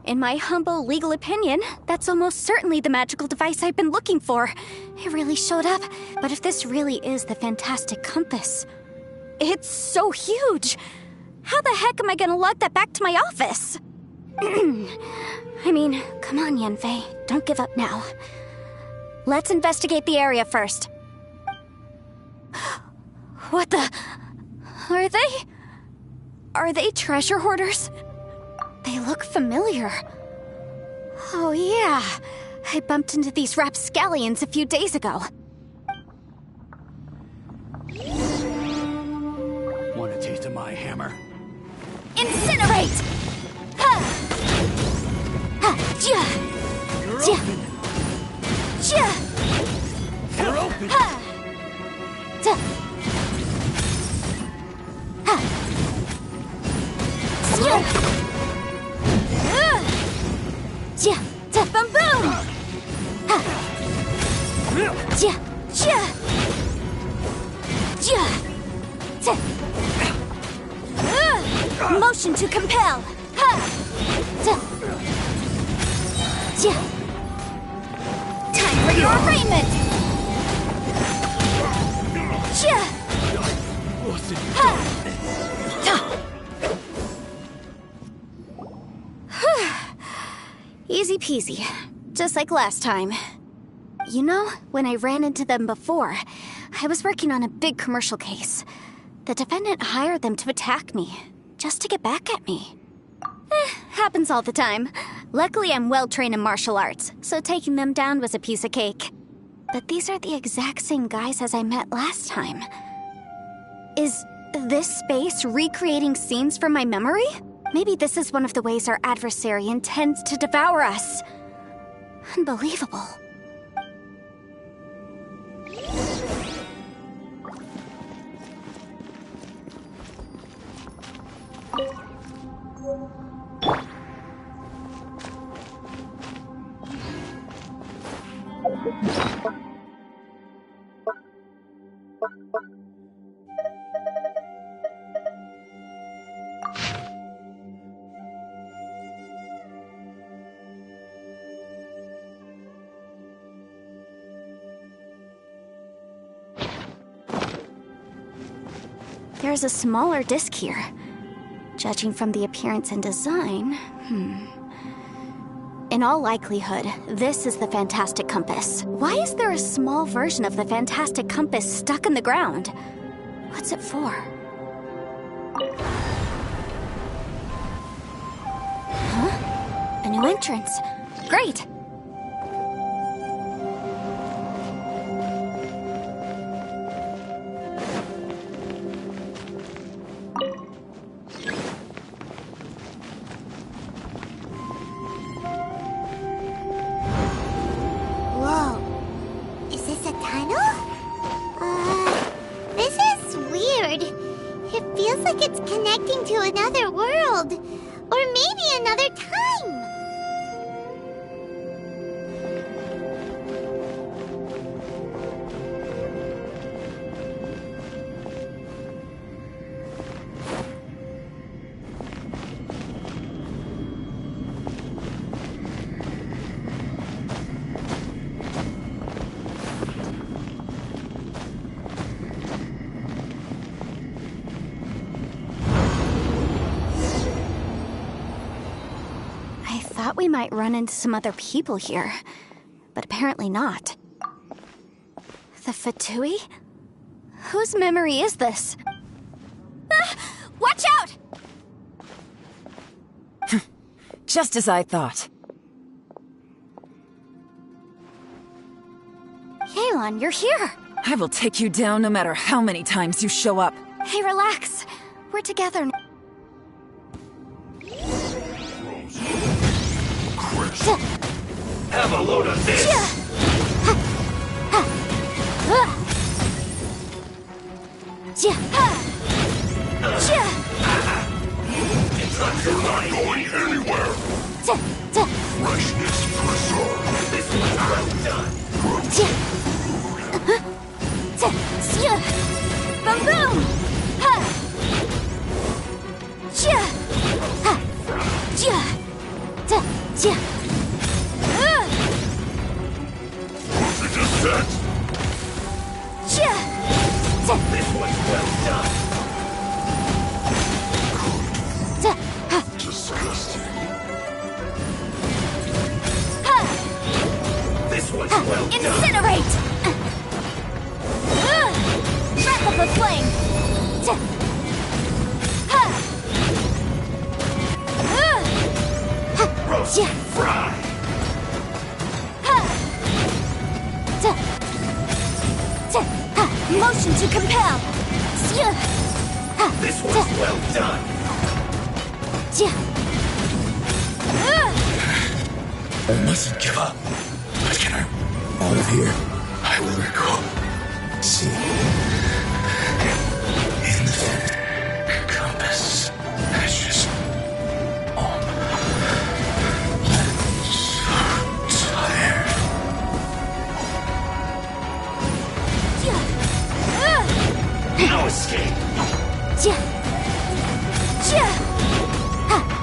S5: In my humble legal opinion, that's almost certainly the magical device I've been looking for. It really showed up. But if this really is the fantastic compass, it's so huge. How the heck am I gonna lug that back to my office? I mean, come on, Yanfei. Don't give up now. Let's investigate the area first. What the... Are they treasure hoarders? They look familiar. Oh yeah, I bumped into these rapscallions a few days ago.
S7: Want a taste of my hammer?
S5: Incinerate! Ha! Ha! Ja!
S7: You're
S5: Ja!
S7: open!
S5: Ja!
S7: You're open!
S5: Ha! Ta! Ha! Ja! Ja! Ta! Boom boom! Ha! Ja! Ja! Ja! Ta! Motion to compel! Ha! Ta! Ja! Time for your arraignment! Ja! Ha! Ta! Easy peasy. Just like last time. You know, when I ran into them before, I was working on a big commercial case. The defendant hired them to attack me, just to get back at me. Happens all the time. Luckily, I'm well trained in martial arts, so taking them down was a piece of cake. But these are the exact same guys as I met last time. Is this space recreating scenes from my memory? Maybe this is one of the ways our adversary intends to devour us. Unbelievable. There's a smaller disc here. Judging from the appearance and design, In all likelihood, this is the fantastic compass. Why is there a small version of the fantastic compass stuck in the ground? What's it for? Huh? A new new entrance. Great.
S1: Whoa. Is this a tunnel? This is weird. It feels like it's connecting to another world. Or maybe another time.
S5: I thought we might run into some other people here, but apparently not. The Fatui? Whose memory is this? Ah! Watch out!
S4: Just as I thought.
S5: Yelan, you're here!
S4: I will take you down no matter how many times you show up.
S5: Hey, relax. We're together now.
S7: Have a load of this! You're not going anywhere! Freshness preserved! This was well done!
S5: Boom boom!
S7: The descent! This was well done! Disgusting. This was well done!
S5: Incinerate! Wrap up the flame!
S7: Roast and fry!
S5: Motion to compel!
S7: This was well done!
S6: I mustn't give up. But get her out of here. I will recall. See. In the compass. Ashes. I'm so tired.
S7: No escape!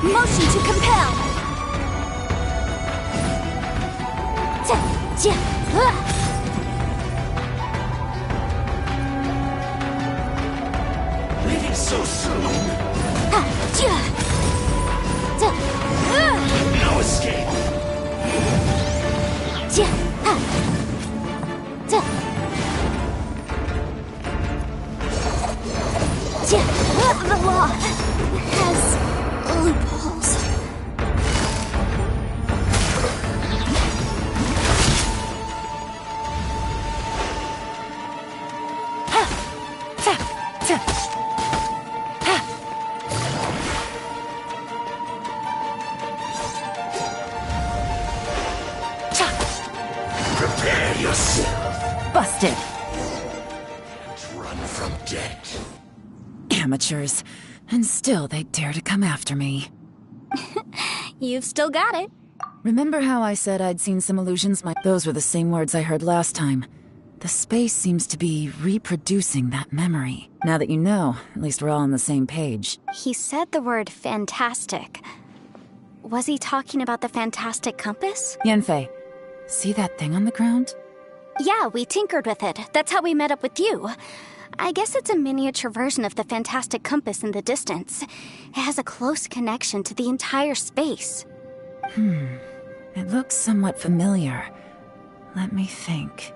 S5: Motion to compel!
S7: Leaving so soon! No escape!
S5: The law has loopholes.
S7: Prepare yourself!
S4: Busted.
S7: Run from death!
S4: Amateurs. And still they dare to come after me.
S5: You've still got it.
S4: Remember how I said I'd seen some illusions? Those were the same words I heard last time. The space seems to be reproducing that memory. Now that you know, at least we're all on the same page.
S5: He said the word fantastic. Was he talking about the fantastic compass?
S4: Yanfei, see that thing on the ground?
S5: Yeah, we tinkered with it. That's how we met up with you. I guess it's a miniature version of the fantastic compass in the distance. It has a close connection to the entire space.
S4: It looks somewhat familiar. Let me think.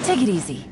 S4: Take it easy.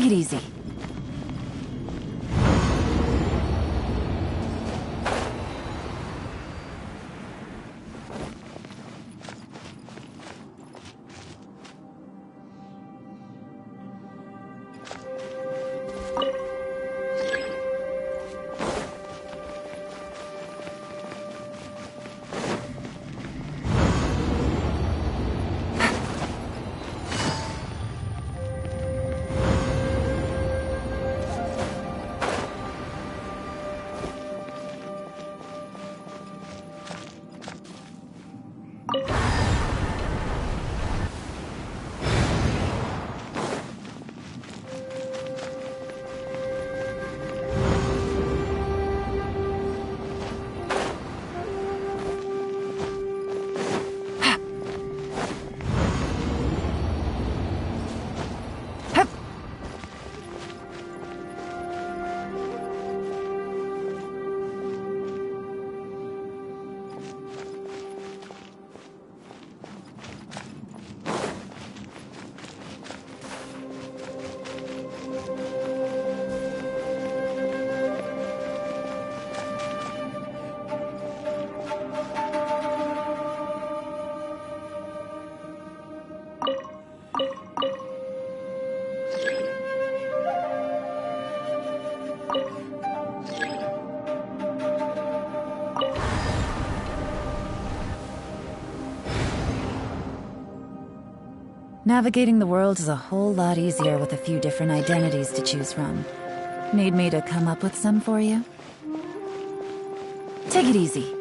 S4: Take it easy. Navigating the world is a whole lot easier with a few different identities to choose from. Need me to come up with some for you? Take it easy.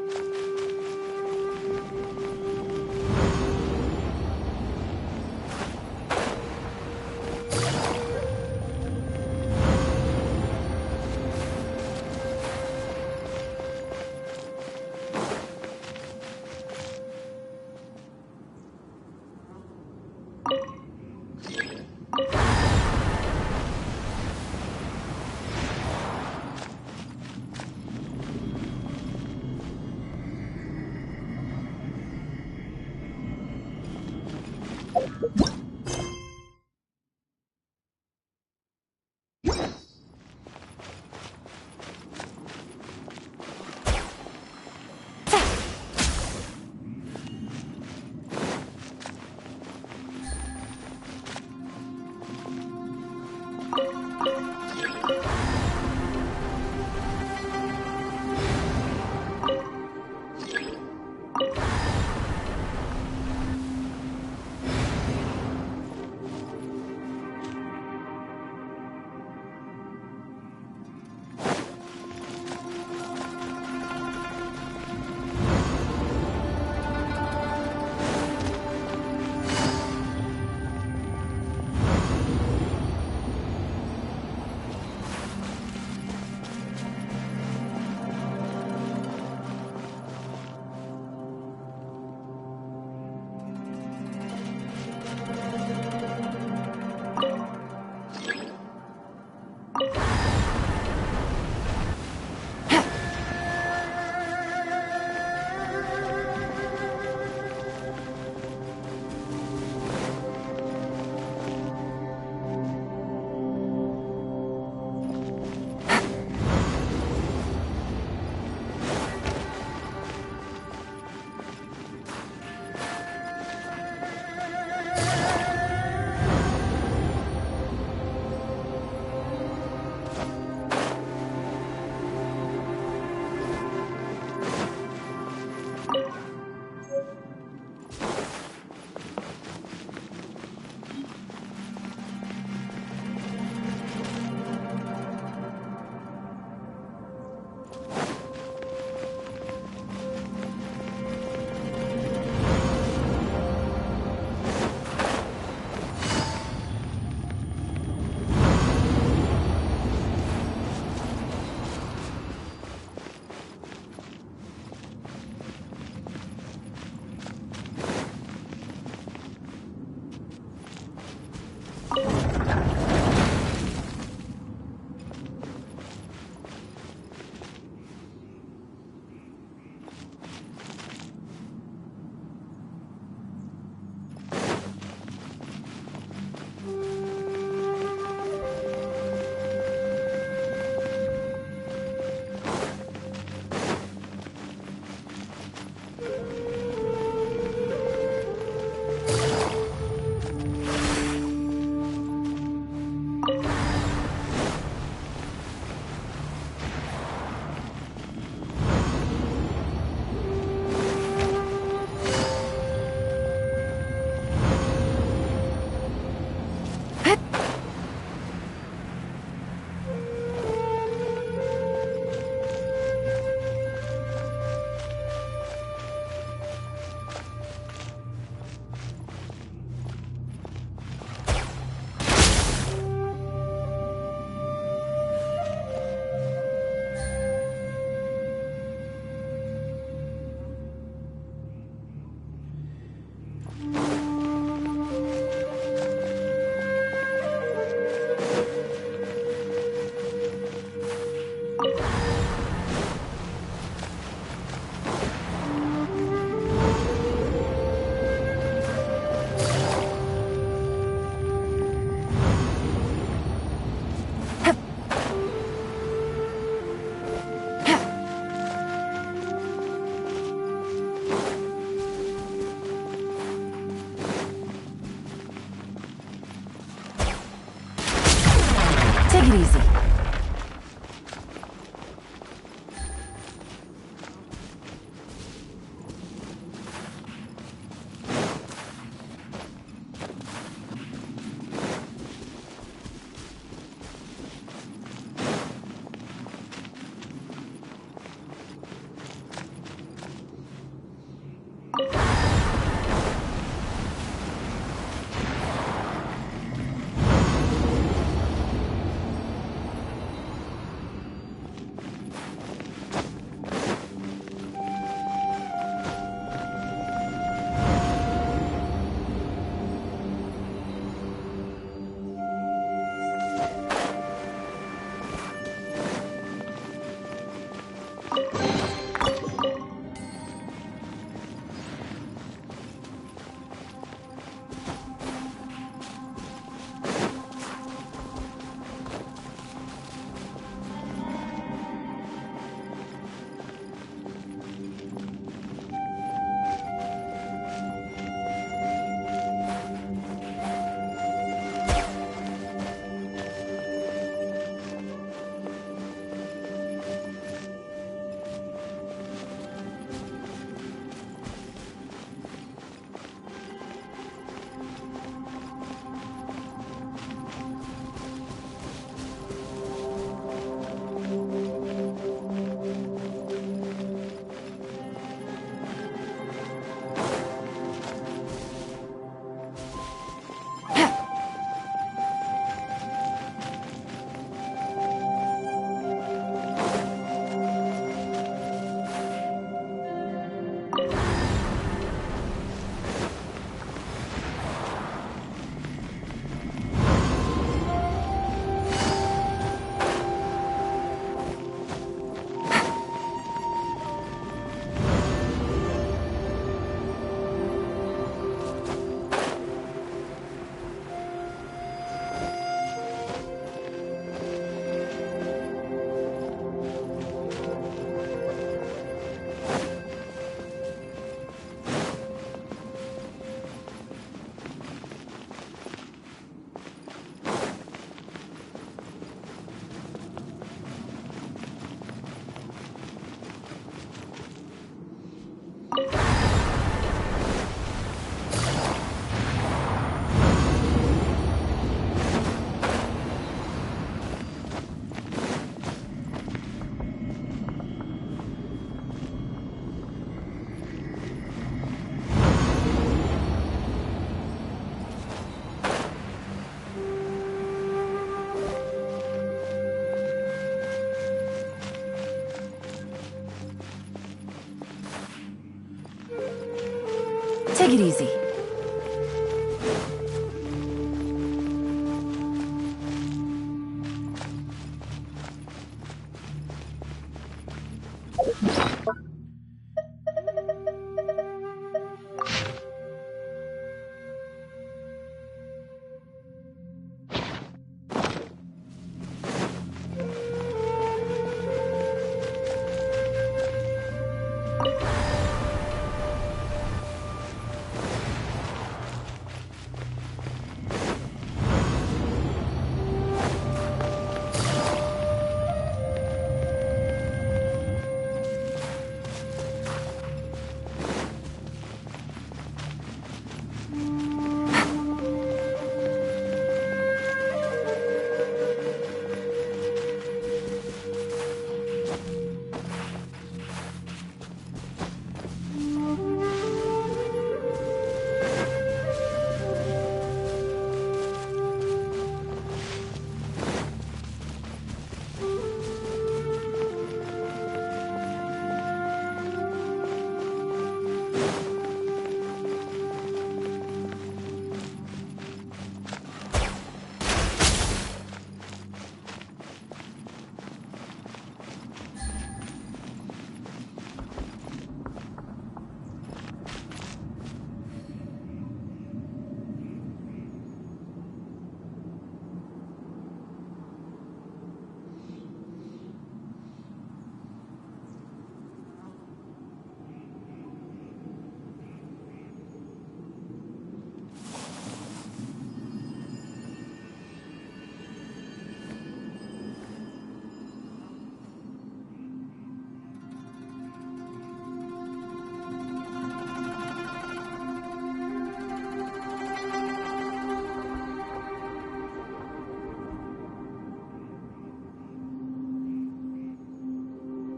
S4: Take it easy.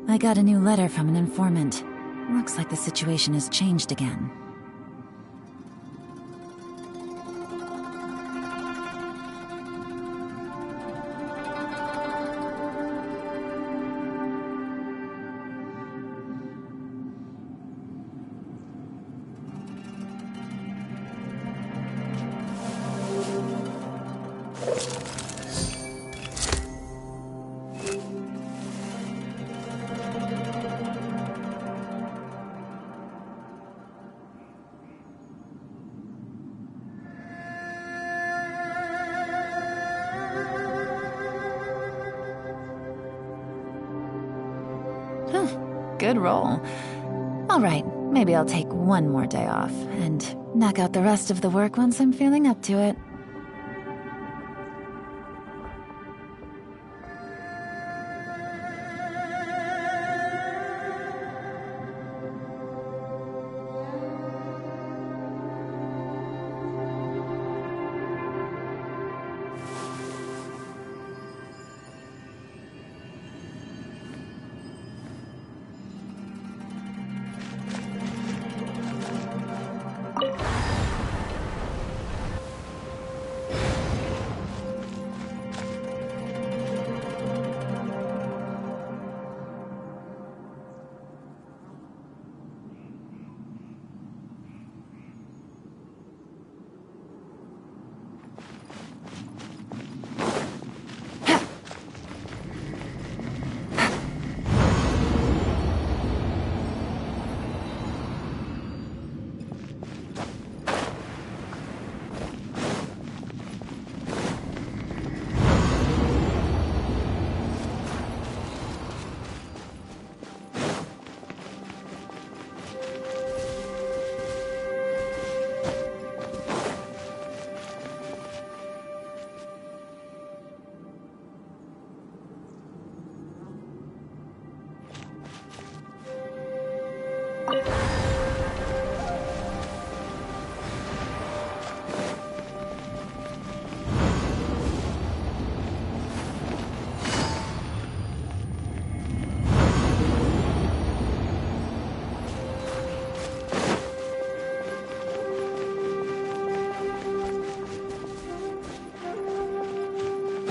S4: I got a new letter from an informant. Looks like the situation has changed again. Good roll. Alright, maybe I'll take one more day off, and knock out the rest of the work once I'm feeling up to it.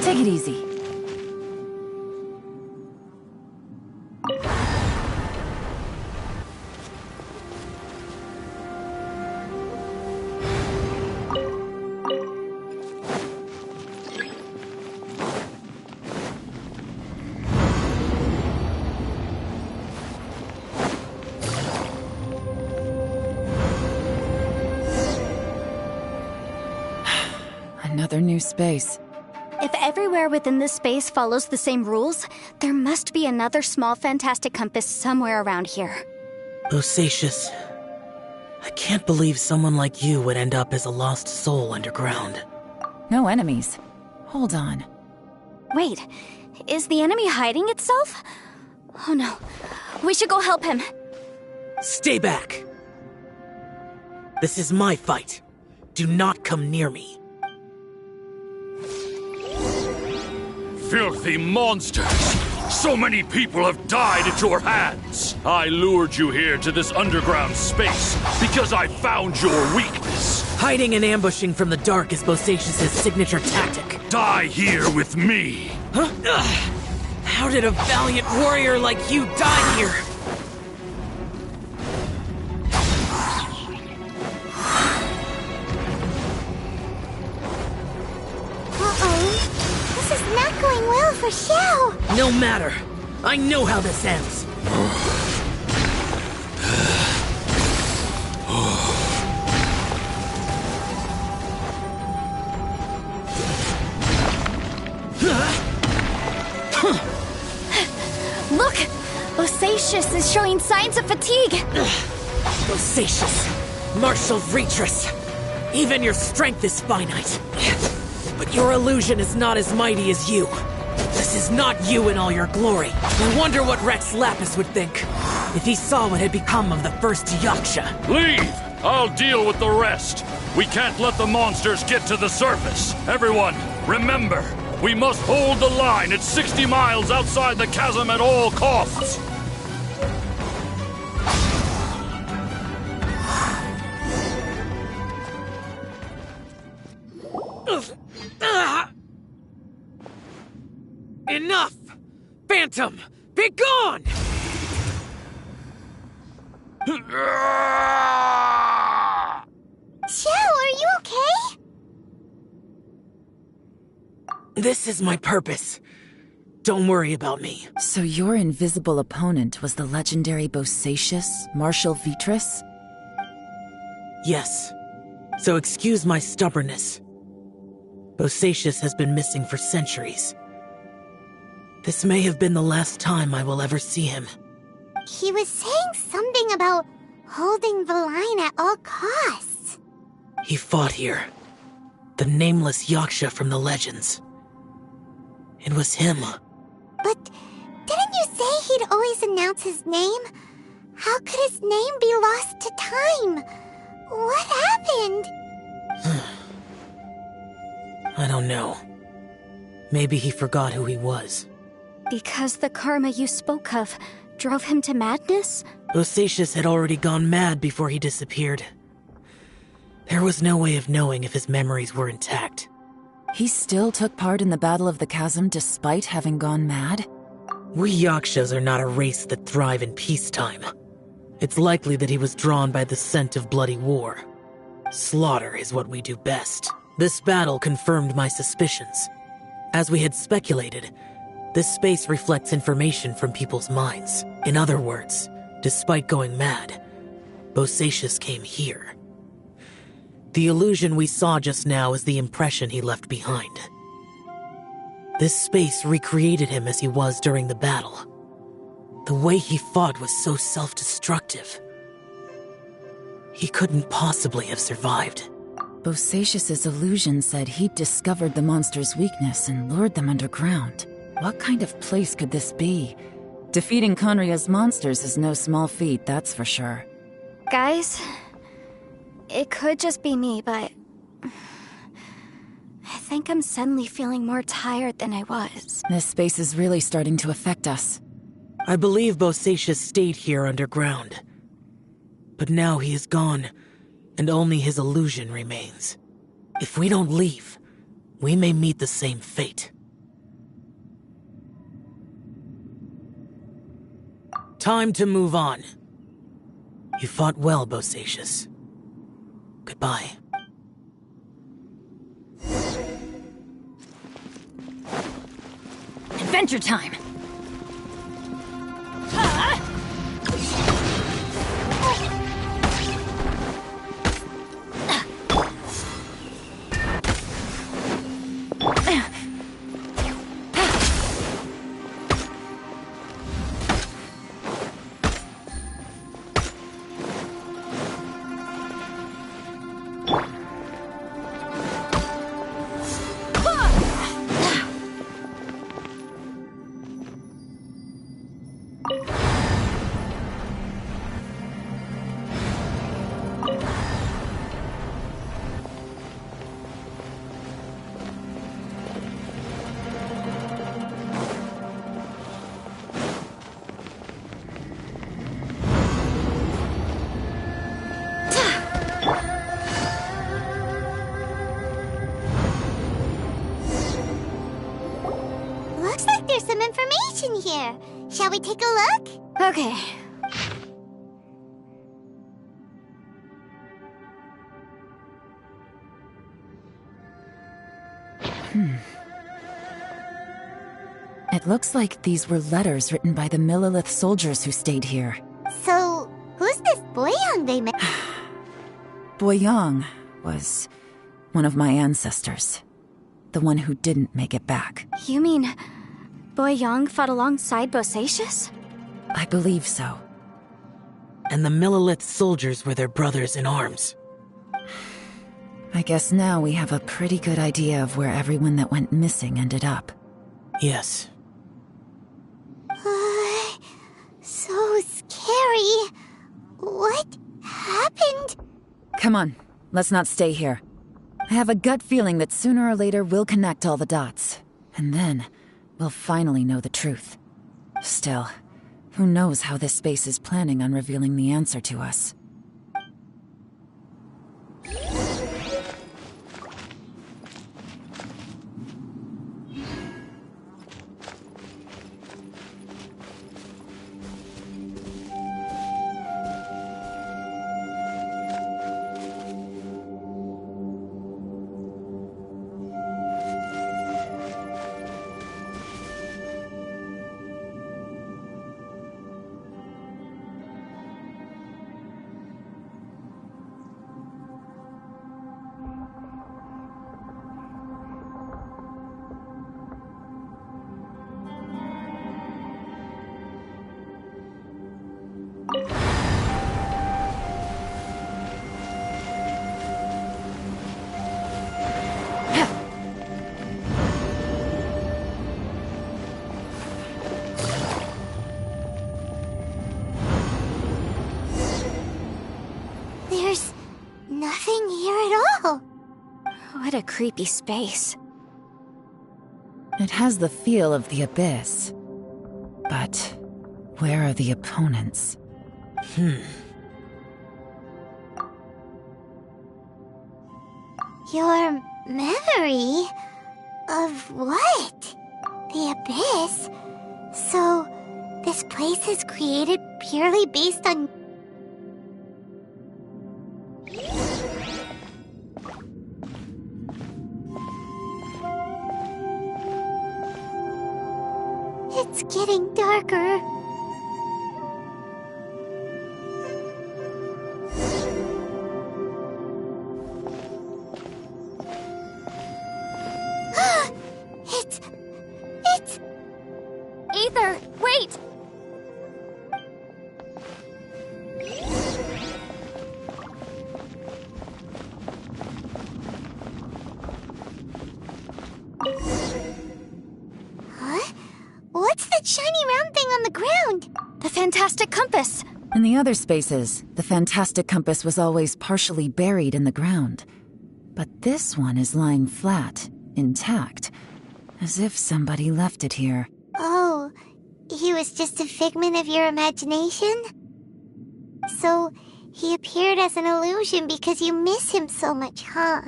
S4: Take it easy. another new space.
S5: If everywhere within this space follows the same rules, there must be another small fantastic compass somewhere around here.
S6: Bosacius, I can't believe someone like you would end up as a lost soul underground.
S4: No enemies. Hold on.
S5: Wait, is the enemy hiding itself? Oh no, we should go help him.
S6: Stay back! This is my fight. Do not come near me.
S7: Filthy monsters! So many people have died at your hands! I lured you here to this underground space because I found your weakness.
S6: Hiding and ambushing from the dark is Bosacius' signature tactic.
S7: Die here with me!
S6: Huh? Ugh. How did a valiant warrior like you die here?
S1: Uh-oh. This is not going well for Xiao.
S6: No matter. I know how this ends.
S5: Look! Bosacius is showing signs of fatigue!
S6: Bosacius, martial Retris. Even your strength is finite. But your illusion is not as mighty as you. This is not you in all your glory. I wonder what Rex Lapis would think if he saw what had become of the first Yaksha.
S7: Leave! I'll deal with the rest. We can't let the monsters get to the surface. Everyone, remember, we must hold the line at 60 miles outside the chasm at all costs.
S6: Enough! Phantom, be gone!
S1: Xiao, are you okay?
S6: This is my purpose. Don't worry about me.
S4: So your invisible opponent was the legendary Bosacius, Marshal Vitris?
S6: Yes. So excuse my stubbornness. Bosacius has been missing for centuries. This may have been the last time I will ever see him.
S1: He was saying something about holding the line at all costs.
S6: He fought here. The nameless Yaksha from the legends. It was him.
S1: But didn't you say he'd always announce his name? How could his name be lost to time? What happened?
S6: I don't know. Maybe he forgot who he was.
S5: Because the karma you spoke of drove him to madness?
S6: Bosacius had already gone mad before he disappeared. There was no way of knowing if his memories were intact.
S4: He still took part in the Battle of the Chasm despite having gone mad?
S6: We Yakshas are not a race that thrive in peacetime. It's likely that he was drawn by the scent of bloody war. Slaughter is what we do best. This battle confirmed my suspicions. As we had speculated, this space reflects information from people's minds. In other words, despite going mad, Bosacius came here. The illusion we saw just now is the impression he left behind. This space recreated him as he was during the battle. The way he fought was so self-destructive. He couldn't possibly have survived.
S4: Bosacius's illusion said he'd discovered the monster's weakness and lured them underground. What kind of place could this be? Defeating Conria's monsters is no small feat, that's for sure.
S5: Guys, it could just be me, but I think I'm suddenly feeling more tired than I was.
S4: This space is really starting to affect us.
S6: I believe Bosacius stayed here underground. But now he is gone, and only his illusion remains. If we don't leave, we may meet the same fate. Time to move on. You fought well, Bosacius. Goodbye.
S2: Adventure time!
S1: Genshin here. Shall we take a look?
S5: Okay.
S4: It looks like these were letters written by the Millelith soldiers who stayed here.
S1: So, who's this Boyang they met?
S4: Boyang was one of my ancestors. The one who didn't make it back.
S5: You mean Boyang fought alongside Bosacius?
S4: I believe so.
S6: And the Millelith soldiers were their brothers in arms.
S4: I guess now we have a pretty good idea of where everyone that went missing ended up.
S6: Yes.
S1: So scary. What happened?
S4: Come on, let's not stay here. I have a gut feeling that sooner or later we'll connect all the dots. And then, we'll finally know the truth. Still, who knows how this space is planning on revealing the answer to us.
S1: There's nothing here at all.
S5: What a creepy space.
S4: It has the feel of the Abyss. But where are the opponents?
S1: Your memory? Of what? The Abyss? So, this place is created purely based on... It's getting darker. It's...
S5: Aether, wait!
S1: Huh? What's that shiny round thing on the ground?
S5: The fantastic compass!
S4: In the other spaces, the fantastic compass was always partially buried in the ground. But this one is lying flat, intact, as if somebody left it here.
S1: Oh, he was just a figment of your imagination? So, he appeared as an illusion because you miss him so much, huh?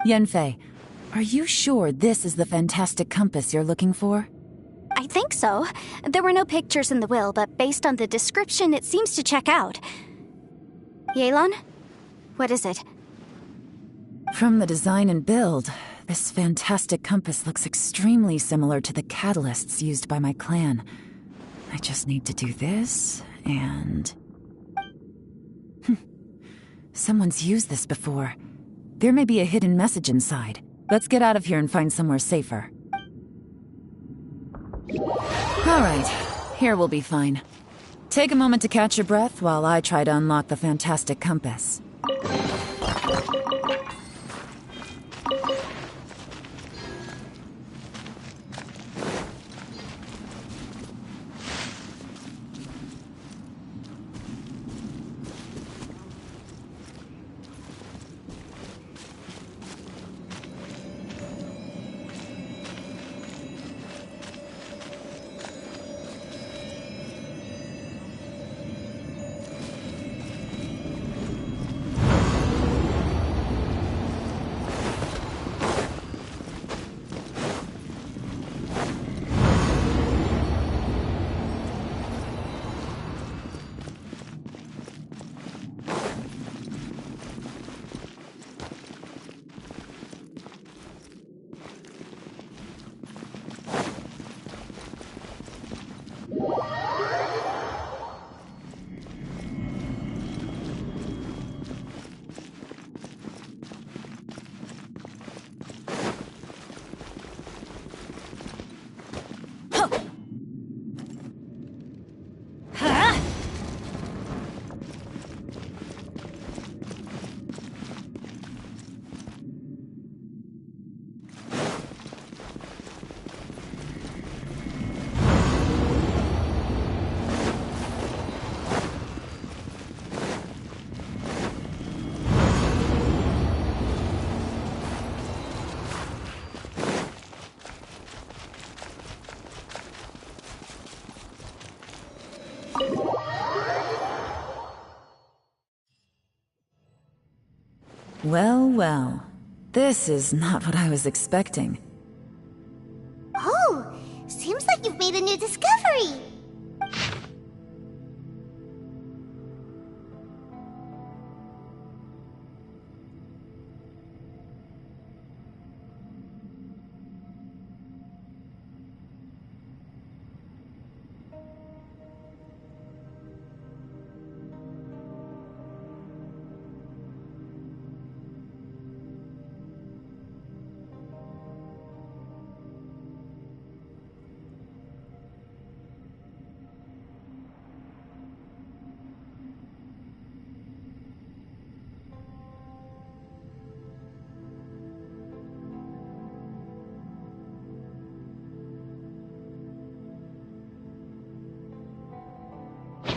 S4: Yanfei, are you sure this is the fantastic compass you're looking for?
S5: I think so. There were no pictures in the will, but based on the description, it seems to check out. Yelan? What is it?
S4: From the design and build, this fantastic compass looks extremely similar to the catalysts used by my clan. I just need to do this, and... Someone's used this before. There may be a hidden message inside. Let's get out of here and find somewhere safer. Alright, here we'll be fine. Take a moment to catch your breath while I try to unlock the fantastic compass. Well, well. This is not what I was expecting.
S1: Oh, seems like you've made a new discovery.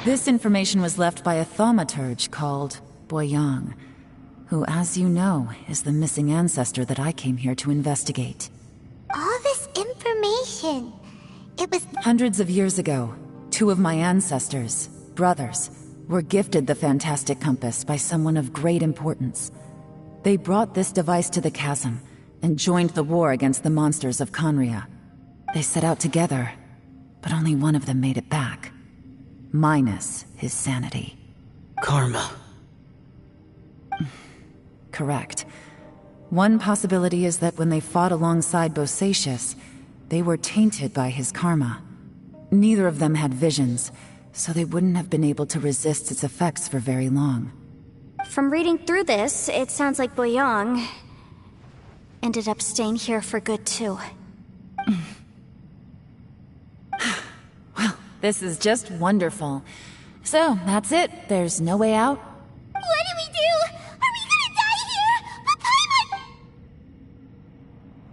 S4: This information was left by a thaumaturge called Boyang, who, as you know, is the missing ancestor that I came here to investigate.
S1: All this information. It was...
S4: Hundreds of years ago, two of my ancestors, brothers, were gifted the fantastic compass by someone of great importance. They brought this device to the chasm and joined the war against the monsters of Conria. They set out together, but only one of them made it back. Minus his sanity.
S6: Karma.
S4: Correct. One possibility is that when they fought alongside Bosacius, they were tainted by his karma. Neither of them had visions, so they wouldn't have been able to resist its effects for very long.
S5: From reading through this, it sounds like Boyang ended up staying here for good too.
S4: Well, this is just wonderful. So, that's it. There's no way out?
S1: What do we do? Are we gonna die here? But Paimon...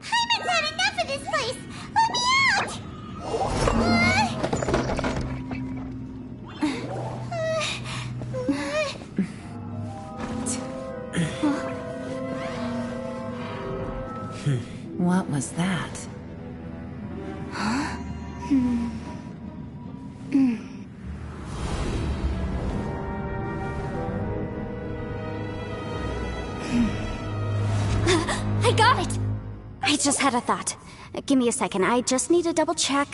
S1: Paimon's had enough of this place! Let me out!
S4: What was that?
S5: I got it! I just had a thought. Give me a second, I just need to double check.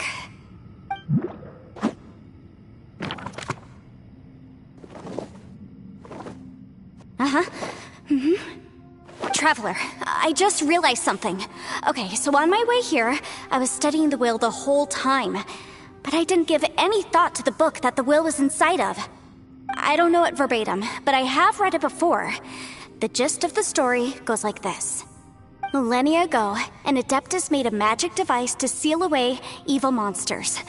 S5: Traveler, I just realized something. Okay, so on my way here, I was studying the will the whole time. But I didn't give any thought to the book that the will was inside of. I don't know it verbatim, but I have read it before. The gist of the story goes like this. Millennia ago, an Adeptus made a magic device to seal away evil monsters.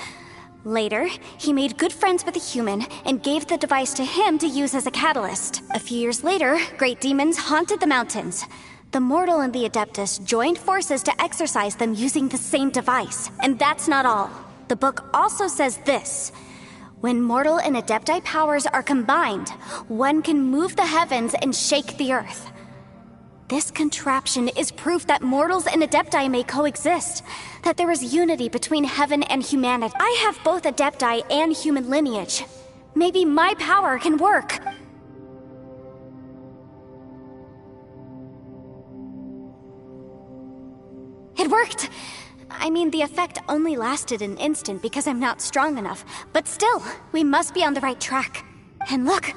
S5: Later, he made good friends with a human and gave the device to him to use as a catalyst. A few years later, great demons haunted the mountains. The mortal and the Adeptus joined forces to exorcise them using the same device. And that's not all. The book also says this. When mortal and Adepti powers are combined, one can move the heavens and shake the earth. This contraption is proof that mortals and Adepti may coexist, that there is unity between heaven and humanity. I have both Adepti and human lineage. Maybe my power can work. It worked! I mean, the effect only lasted an instant because I'm not strong enough, but still, we must be on the right track. And look!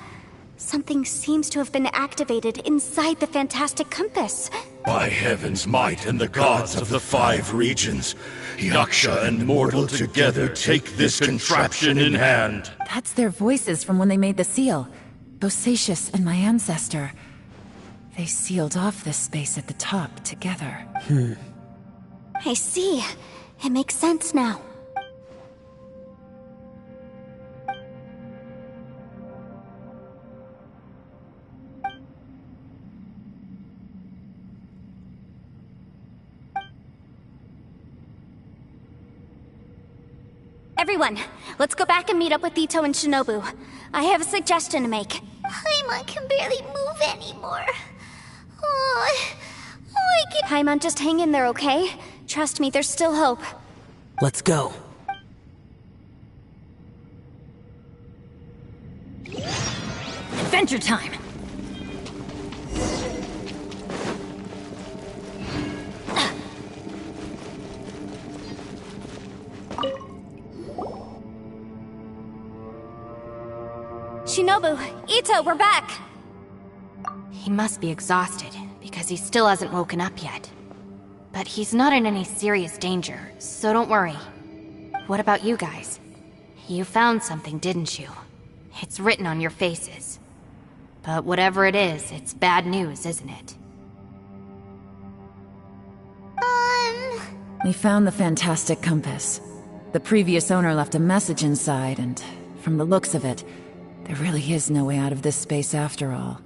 S5: Something seems to have been activated inside the fantastic compass.
S7: By heaven's might and the gods of the 5 regions, Yaksha and mortal together take this contraption in hand.
S4: That's their voices from when they made the seal. Bosacius and my ancestor. They sealed off this space at the top together.
S5: I see. It makes sense now. Everyone, let's go back and meet up with Ito and Shinobu. I have a suggestion to make.
S1: Paimon can barely move anymore. Oh, I can...
S5: Paimon, just hang in there, okay? Trust me, there's still hope.
S6: Let's go.
S2: Adventure time!
S5: Shinobu, Ito, we're back!
S2: He must be exhausted, because he still hasn't woken up yet. But he's not in any serious danger, so don't worry. What about you guys? You found something, didn't you? It's written on your faces. But whatever it is, it's bad news, isn't it?
S4: We found the fantastic compass. The previous owner left a message inside, and from the looks of it, there really is no way out of this space after all.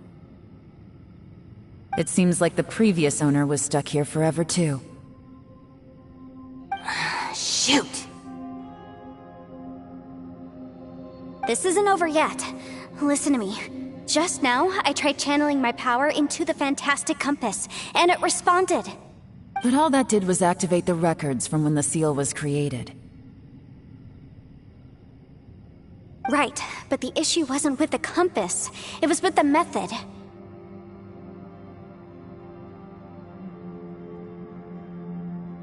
S4: It seems like the previous owner was stuck here forever too.
S2: Shoot!
S5: This isn't over yet. Listen to me. Just now, I tried channeling my power into the fantastic compass, and it responded.
S4: But all that did was activate the records from when the seal was created.
S5: Right, but the issue wasn't with the compass. It was with the method.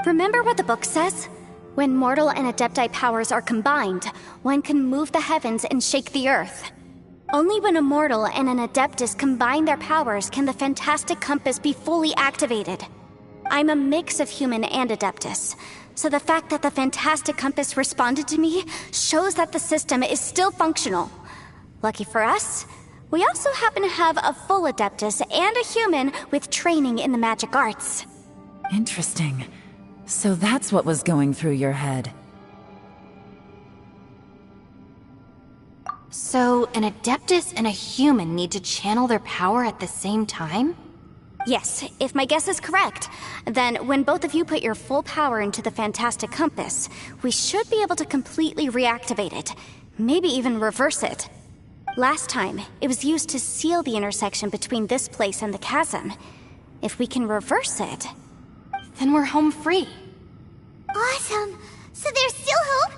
S5: Remember what the book says? When mortal and adepti powers are combined, one can move the heavens and shake the earth. Only when a mortal and an adeptus combine their powers can the fantastic compass be fully activated. I'm a mix of human and adeptus, so the fact that the fantastic compass responded to me shows that the system is still functional. Lucky for us, we also happen to have a full adeptus and a human with training in the magic arts.
S4: Interesting. So that's what was going through your head.
S2: So, an adeptus and a human need to channel their power at the same time?
S5: Yes, if my guess is correct, then when both of you put your full power into the fantastic compass, we should be able to completely reactivate it, maybe even reverse it. Last time, it was used to seal the intersection between this place and the chasm. If we can reverse it...
S2: Then we're home free.
S1: Awesome! So there's still hope?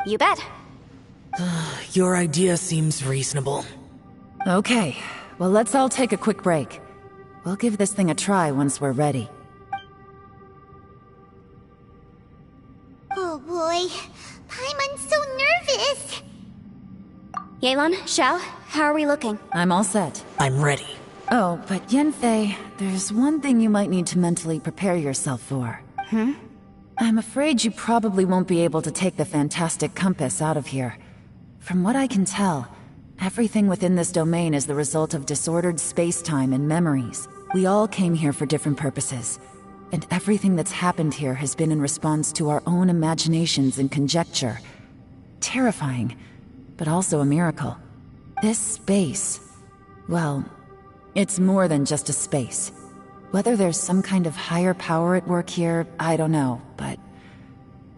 S5: You bet.
S6: Your idea seems reasonable.
S4: Okay, well let's all take a quick break. We'll give this thing a try once we're ready.
S1: Oh boy, Paimon's so nervous!
S5: Yelan, Xiao, how are we looking?
S4: I'm all set.
S6: I'm ready.
S4: Oh, but Yanfei, there's one thing you might need to mentally prepare yourself for. I'm afraid you probably won't be able to take the fantastic compass out of here. From what I can tell, everything within this domain is the result of disordered space-time and memories. We all came here for different purposes, and everything that's happened here has been in response to our own imaginations and conjecture. Terrifying, but also a miracle. This space, well, it's more than just a space. Whether there's some kind of higher power at work here, I don't know, but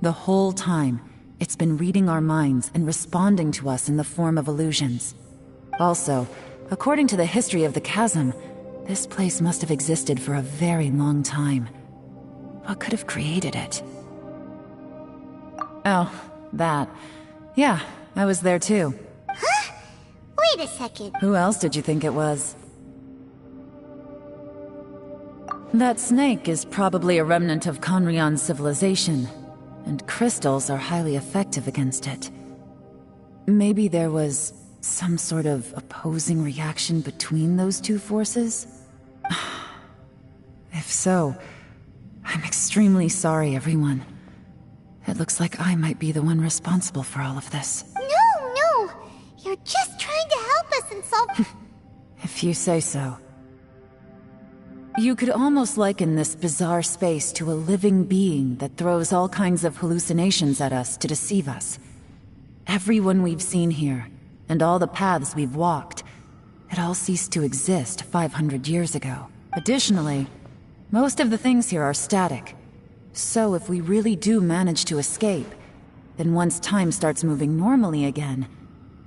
S4: the whole time, it's been reading our minds and responding to us in the form of illusions. Also, according to the history of the chasm, this place must have existed for a very long time. What could have created it? Oh, that. Yeah, I was there too.
S1: Huh? Wait a second.
S4: Who else did you think it was? That snake is probably a remnant of Conrion's civilization, and crystals are highly effective against it. Maybe there was some sort of opposing reaction between those two forces? If so, I'm extremely sorry, everyone. It looks like I might be the one responsible for all of this.
S1: No! You're just trying to help us and solve...
S4: If you say so. You could almost liken this bizarre space to a living being that throws all kinds of hallucinations at us to deceive us. Everyone we've seen here, and all the paths we've walked, it all ceased to exist 500 years ago. Additionally, most of the things here are static. So if we really do manage to escape, then once time starts moving normally again,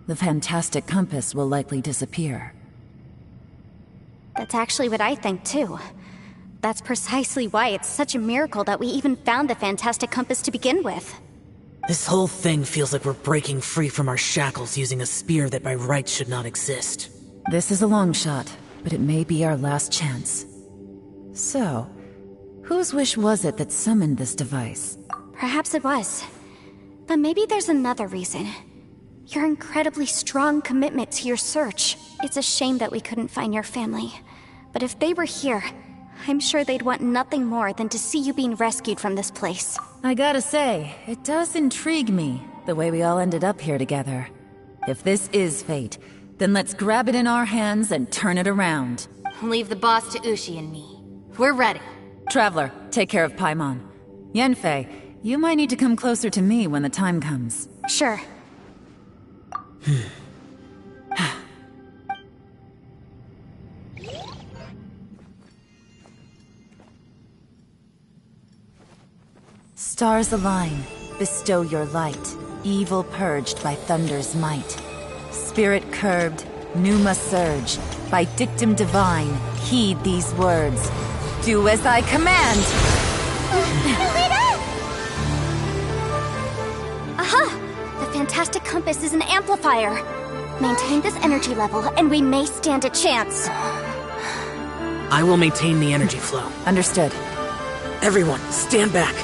S4: the fantastic compass will likely disappear.
S5: That's actually what I think, too. That's precisely why it's such a miracle that we even found the fantastic compass to begin with.
S6: This whole thing feels like we're breaking free from our shackles using a spear that by rights should not exist.
S4: This is a long shot, but it may be our last chance. So, whose wish was it that summoned this device?
S5: Perhaps it was. But maybe there's another reason. your incredibly strong commitment to your search. It's a shame that we couldn't find your family. But if they were here, I'm sure they'd want nothing more than to see you being rescued from this place.
S4: I gotta say, it does intrigue me, the way we all ended up here together. If this is fate, then let's grab it in our hands and turn it around.
S2: Leave the boss to Ushi and me. We're ready.
S4: Traveler, take care of Paimon. Yanfei, you might need to come closer to me when the time comes.
S5: Sure.
S4: Stars align, bestow your light, evil purged by thunder's might. Spirit curbed, pneuma surge, by dictum divine, heed these words. Do as I command!
S5: Aha! The fantastic compass is an amplifier. Maintain this energy level, and we may stand a chance.
S6: I will maintain the energy flow.
S4: Understood.
S6: Everyone, stand back.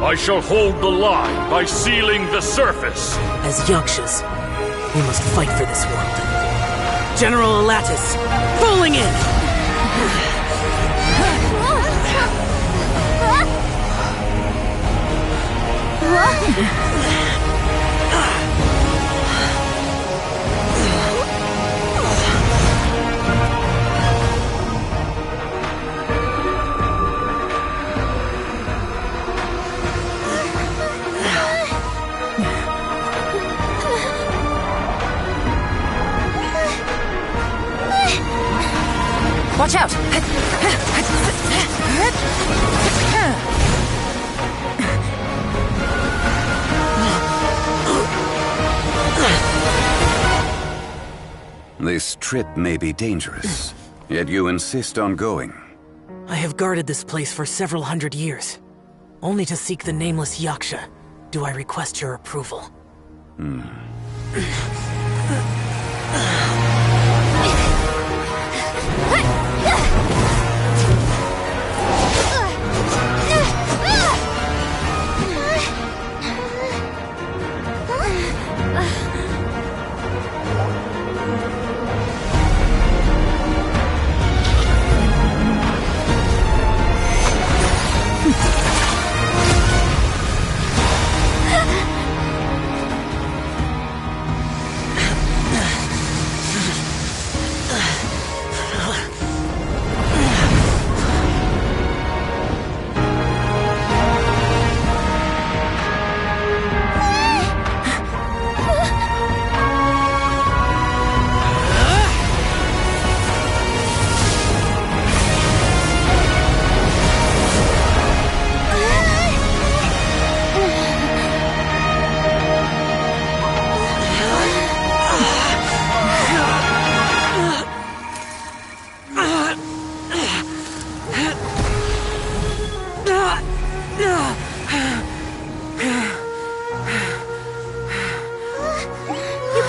S7: I shall hold the line by sealing the surface.
S6: As Yakshas, we must fight for this world. General Alatus, falling in!
S4: Watch out!
S8: This trip may be dangerous, yet you insist on going.
S6: I have guarded this place for several hundred years. Only to seek the nameless Yaksha do I request your approval.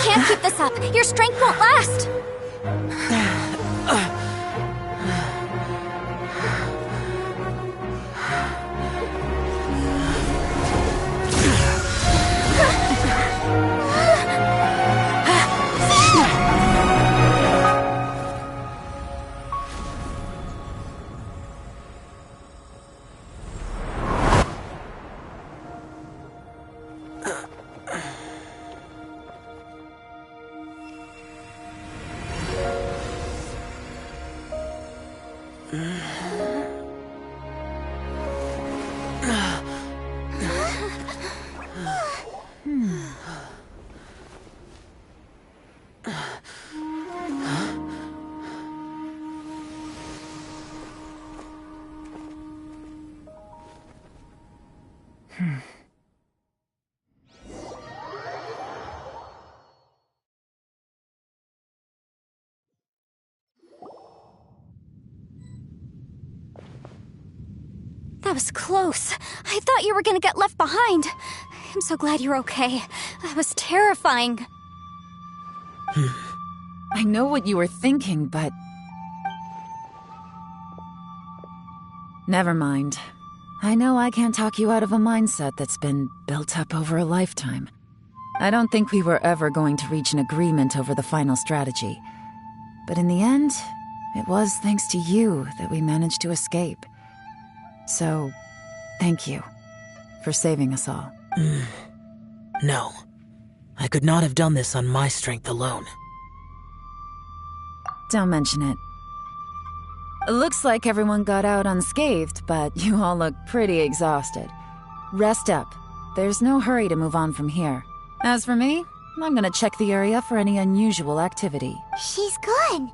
S5: Can't keep this up. Your strength won't last. That was close. I thought you were gonna get left behind. I'm so glad you're okay. That was terrifying.
S4: I know what you were thinking, but... Never mind. I know I can't talk you out of a mindset that's been built up over a lifetime. I don't think we were ever going to reach an agreement over the final strategy. But in the end, it was thanks to you that we managed to escape. So, thank you for saving us all.
S6: No. I could not have done this on my strength alone.
S4: Don't mention it. Looks like everyone got out unscathed, but you all look pretty exhausted. Rest up. There's no hurry to move on from here. As for me, I'm gonna check the area for any unusual activity.
S1: She's gone.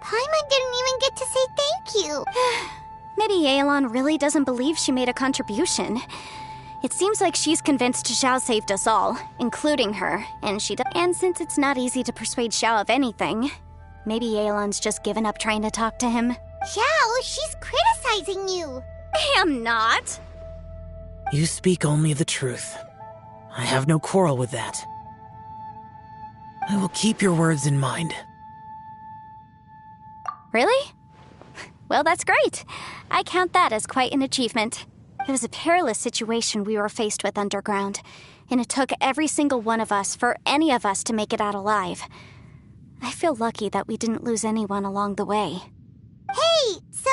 S1: Paimon didn't even get to say thank you.
S5: Maybe Yelan really doesn't believe she made a contribution. It seems like she's convinced Xiao saved us all, including her, and and since it's not easy to persuade Xiao of anything, maybe Yelan's just given up trying to talk to him.
S1: Xiao, she's criticizing you.
S5: I am not.
S6: You speak only the truth. I have no quarrel with that. I will keep your words in mind.
S5: Really? Well, that's great. I count that as quite an achievement. It was a perilous situation we were faced with underground, and it took every single one of us for any of us to make it out alive. I feel lucky that we didn't lose anyone along the way.
S1: Hey, so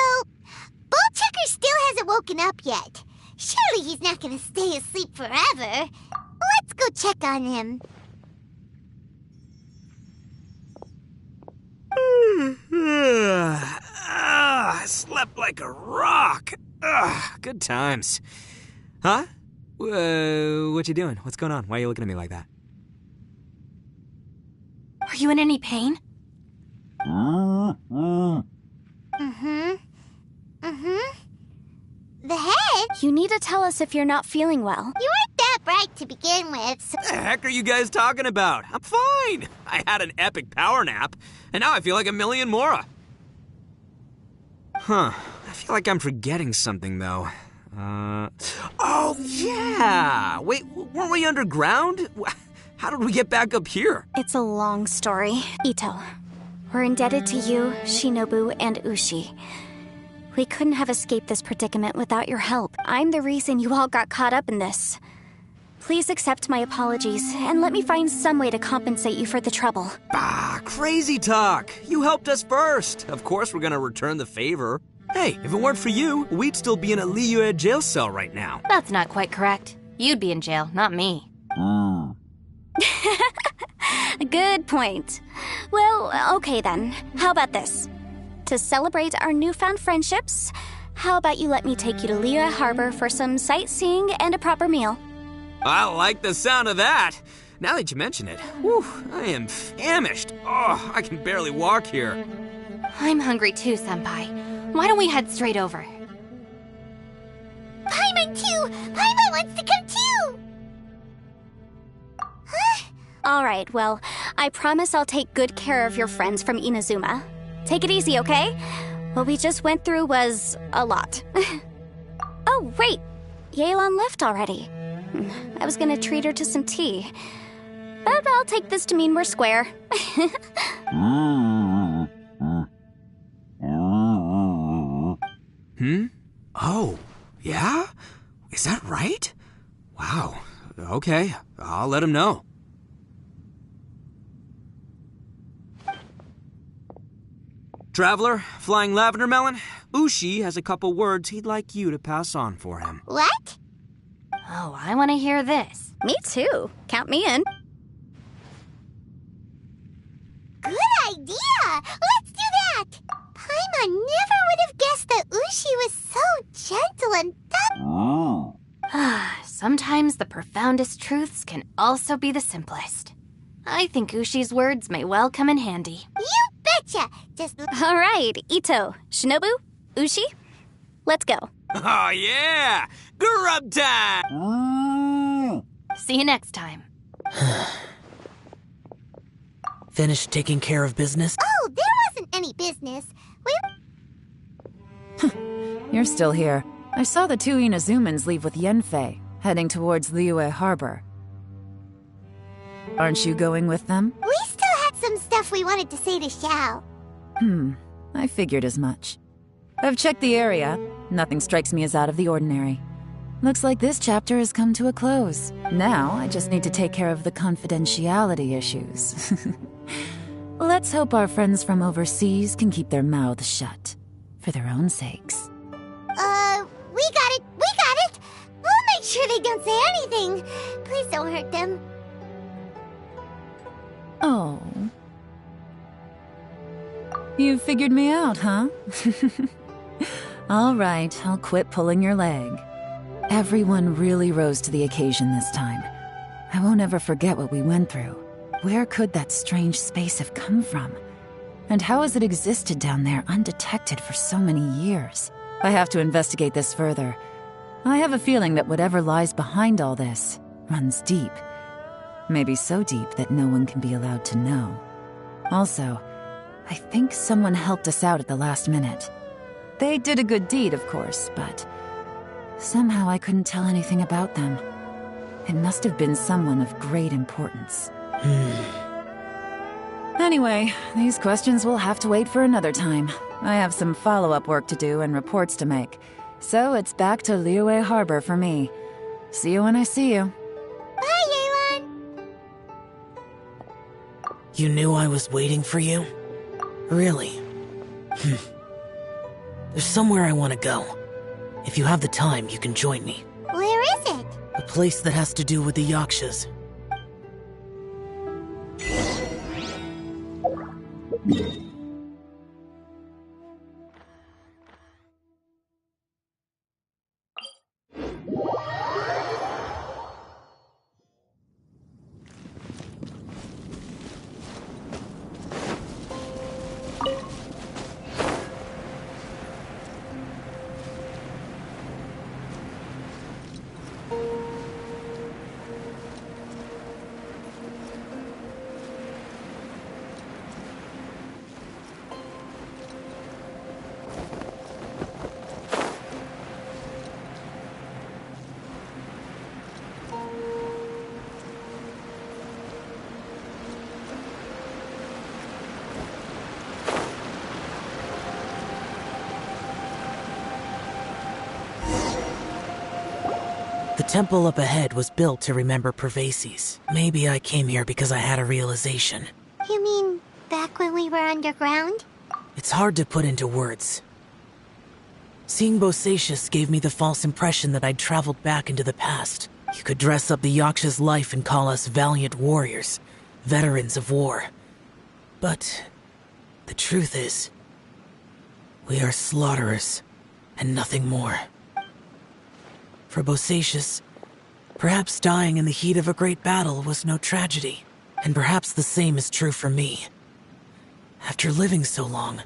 S1: Bullchecker still hasn't woken up yet. Surely he's not gonna stay asleep forever. Let's go check on him.
S3: I slept like a rock. Good times. Huh? What you doing? What's going on? Why are you looking at me like that?
S2: Are you in any pain?
S1: The head?
S5: You need to tell us if you're not feeling well.
S1: You weren't that bright to begin with, so...
S3: What the heck are you guys talking about? I'm fine. I had an epic power nap, and now I feel like a million more. Huh. I feel like I'm forgetting something, though. Oh, yeah! Wait, weren't we underground? How did we get back up here?
S5: It's a long story. Ito, we're indebted to you, Shinobu, and Ushi. We couldn't have escaped this predicament without your help. I'm the reason you all got caught up in this. Please accept my apologies, and let me find some way to compensate you for the trouble.
S3: Bah, crazy talk. You helped us first. Of course we're gonna return the favor. Hey, if it weren't for you, we'd still be in a Liyue jail cell right now.
S2: That's not quite correct. You'd be in jail, not me.
S5: Good point. Well, okay then. How about this? To celebrate our newfound friendships, how about you let me take you to Liyue Harbor for some sightseeing and a proper meal?
S3: I like the sound of that. Now that you mention it, whew, I am famished. Oh, I can barely walk here.
S2: I'm hungry too, Senpai. Why don't we head straight over?
S1: Paimon too! Paimon wants to come too! Huh?
S5: All right, well, I promise I'll take good care of your friends from Inazuma. Take it easy, okay? What we just went through was a lot. Oh, wait! Yelan left already. I was gonna treat her to some tea. But I'll take this to mean we're square.
S3: Oh, yeah? Is that right? Wow. Okay, I'll let him know. Traveler, Flying Lavender Melon, Ushi has a couple words he'd like you to pass on for him.
S1: What?
S2: Oh, I want to hear this.
S5: Me too. Count me in.
S1: Good idea! Let's do that! Paimon never would have guessed that Ushi was so gentle and
S2: Sometimes the profoundest truths can also be the simplest. I think Ushi's words may well come in handy.
S1: You betcha! Just...
S5: All right, Ito, Shinobu, Ushi, let's go.
S3: Oh, yeah! Grub time!
S2: See you next time.
S6: Finished taking care of business?
S1: Oh, there wasn't any business.
S4: You're still here. I saw the two Inazumans leave with Yenfei, heading towards Liyue Harbor. Aren't you going with them?
S1: We still had some stuff we wanted to say to Xiao.
S4: I figured as much. I've checked the area. Nothing strikes me as out of the ordinary. Looks like this chapter has come to a close. Now, I just need to take care of the confidentiality issues. Let's hope our friends from overseas can keep their mouths shut. For their own sakes.
S1: We got it! We got it! We'll make sure they don't say anything. Please don't hurt them.
S4: Oh. You figured me out, huh? All right, I'll quit pulling your leg. Everyone really rose to the occasion this time. I won't ever forget what we went through. Where could that strange space have come from? And how has it existed down there undetected for so many years? I have to investigate this further. I have a feeling that whatever lies behind all this runs deep. Maybe so deep that no one can be allowed to know. Also, I think someone helped us out at the last minute. They did a good deed, of course, but somehow I couldn't tell anything about them. It must have been someone of great importance. Anyway, these questions will have to wait for another time. I have some follow-up work to do and reports to make. So it's back to Liyue Harbor for me. See you when I see you.
S1: Bye, Yelan!
S6: You knew I was waiting for you? Really? There's somewhere I want to go. If you have the time, you can join me.
S1: Where is it?
S6: A place that has to do with the Yakshas. The temple up ahead was built to remember Pervases. Maybe I came here because I had a realization.
S1: You mean back when we were underground?
S6: It's hard to put into words. Seeing Bosacius gave me the false impression that I'd traveled back into the past. You could dress up the Yaksha's life and call us valiant warriors, veterans of war. But the truth is, we are slaughterers, and nothing more. For Bosacius, perhaps dying in the heat of a great battle was no tragedy, and perhaps the same is true for me. After living so long,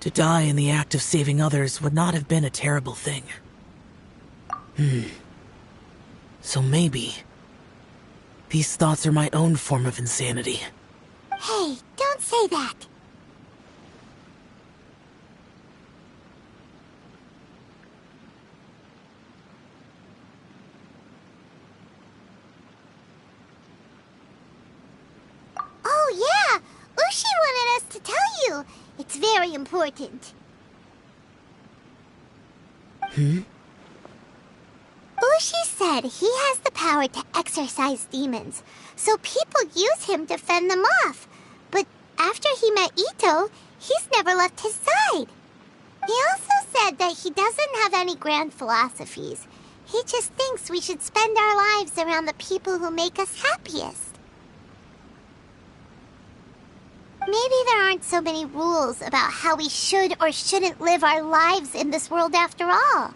S6: to die in the act of saving others would not have been a terrible thing. So maybe these thoughts are my own form of insanity.
S1: Hey, don't say that. Oh yeah, Ushi wanted us to tell you. It's very important. Ushi said he has the power to exorcise demons, so people use him to fend them off. But after he met Ito, he's never left his side. He also said that he doesn't have any grand philosophies. He just thinks we should spend our lives around the people who make us happiest. Maybe there aren't so many rules about how we should or shouldn't live our lives in this world after all.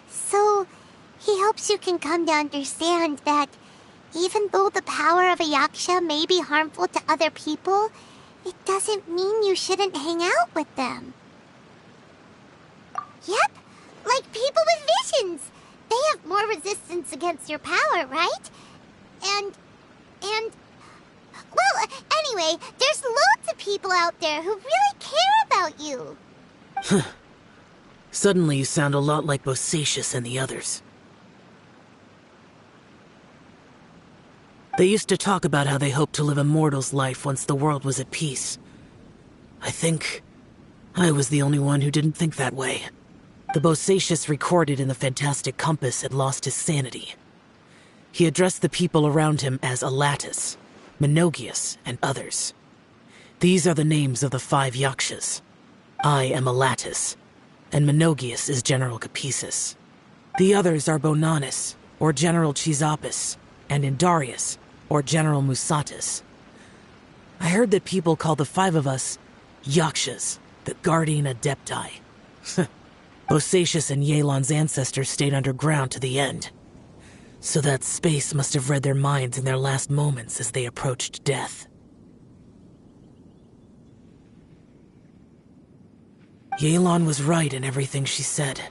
S1: So, he hopes you can come to understand that even though the power of a yaksha may be harmful to other people, it doesn't mean you shouldn't hang out with them. Yep, like people with visions. They have more resistance against your power, right? And... Well, anyway, there's loads of people out there who really care about you.
S6: Suddenly you sound a lot like Bosacius and the others. They used to talk about how they hoped to live a mortal's life once the world was at peace. I think I was the only one who didn't think that way. The Bosacius recorded in the Fantastic Compass had lost his sanity. He addressed the people around him as Alatus, Minogius, and others. These are the names of the 5 Yakshas. I am Alatus, and Minogius is General Capisis. The others are Bonanis, or General Chizapis, and Indarius, or General Musatus. I heard that people call the 5 of us Yakshas, the Guardian Adepti. Bosacius and Yelan's ancestors stayed underground to the end. So that space must have read their minds in their last moments as they approached death. Yelan was right in everything she said.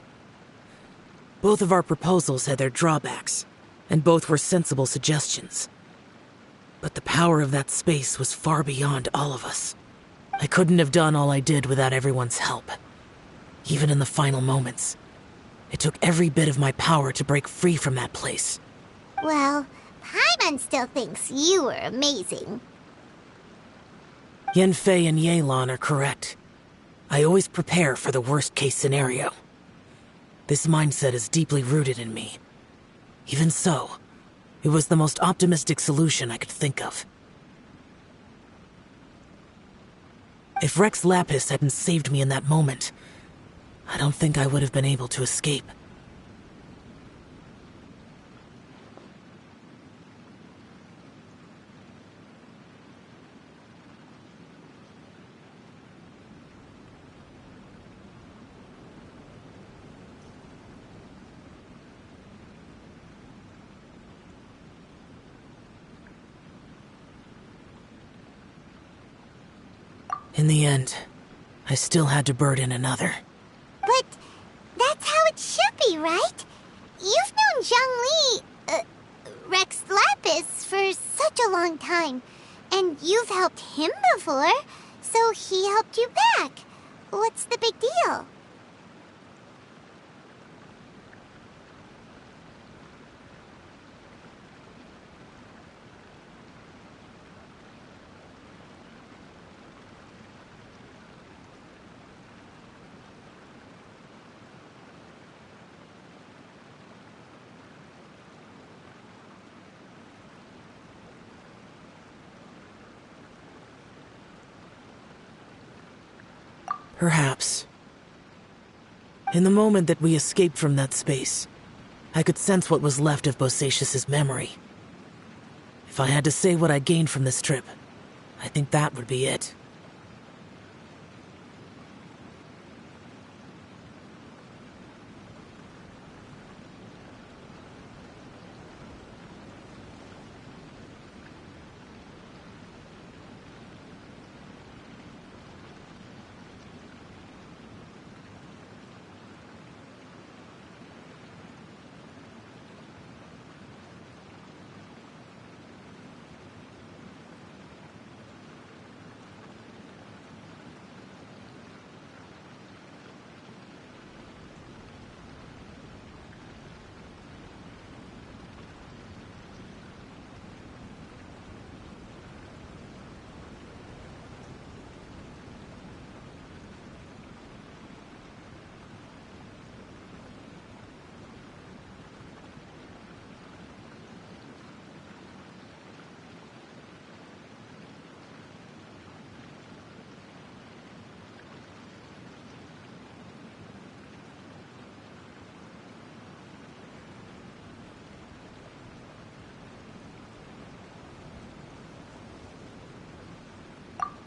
S6: Both of our proposals had their drawbacks, and both were sensible suggestions. But the power of that space was far beyond all of us. I couldn't have done all I did without everyone's help. Even in the final moments, it took every bit of my power to break free from that place.
S1: Well, Paimon still thinks you were amazing.
S6: Yanfei and Yelan are correct. I always prepare for the worst-case scenario. This mindset is deeply rooted in me. Even so, it was the most optimistic solution I could think of. If Rex Lapis hadn't saved me in that moment, I don't think I would have been able to escape. In the end, I still had to burden another.
S1: But that's how it should be, right? You've known Zhang Li, Rex Lapis, for such a long time. And you've helped him before, so he helped you back. What's the big deal?
S6: Perhaps. In the moment that we escaped from that space, I could sense what was left of Bosacius's memory. If I had to say what I gained from this trip, I think that would be it.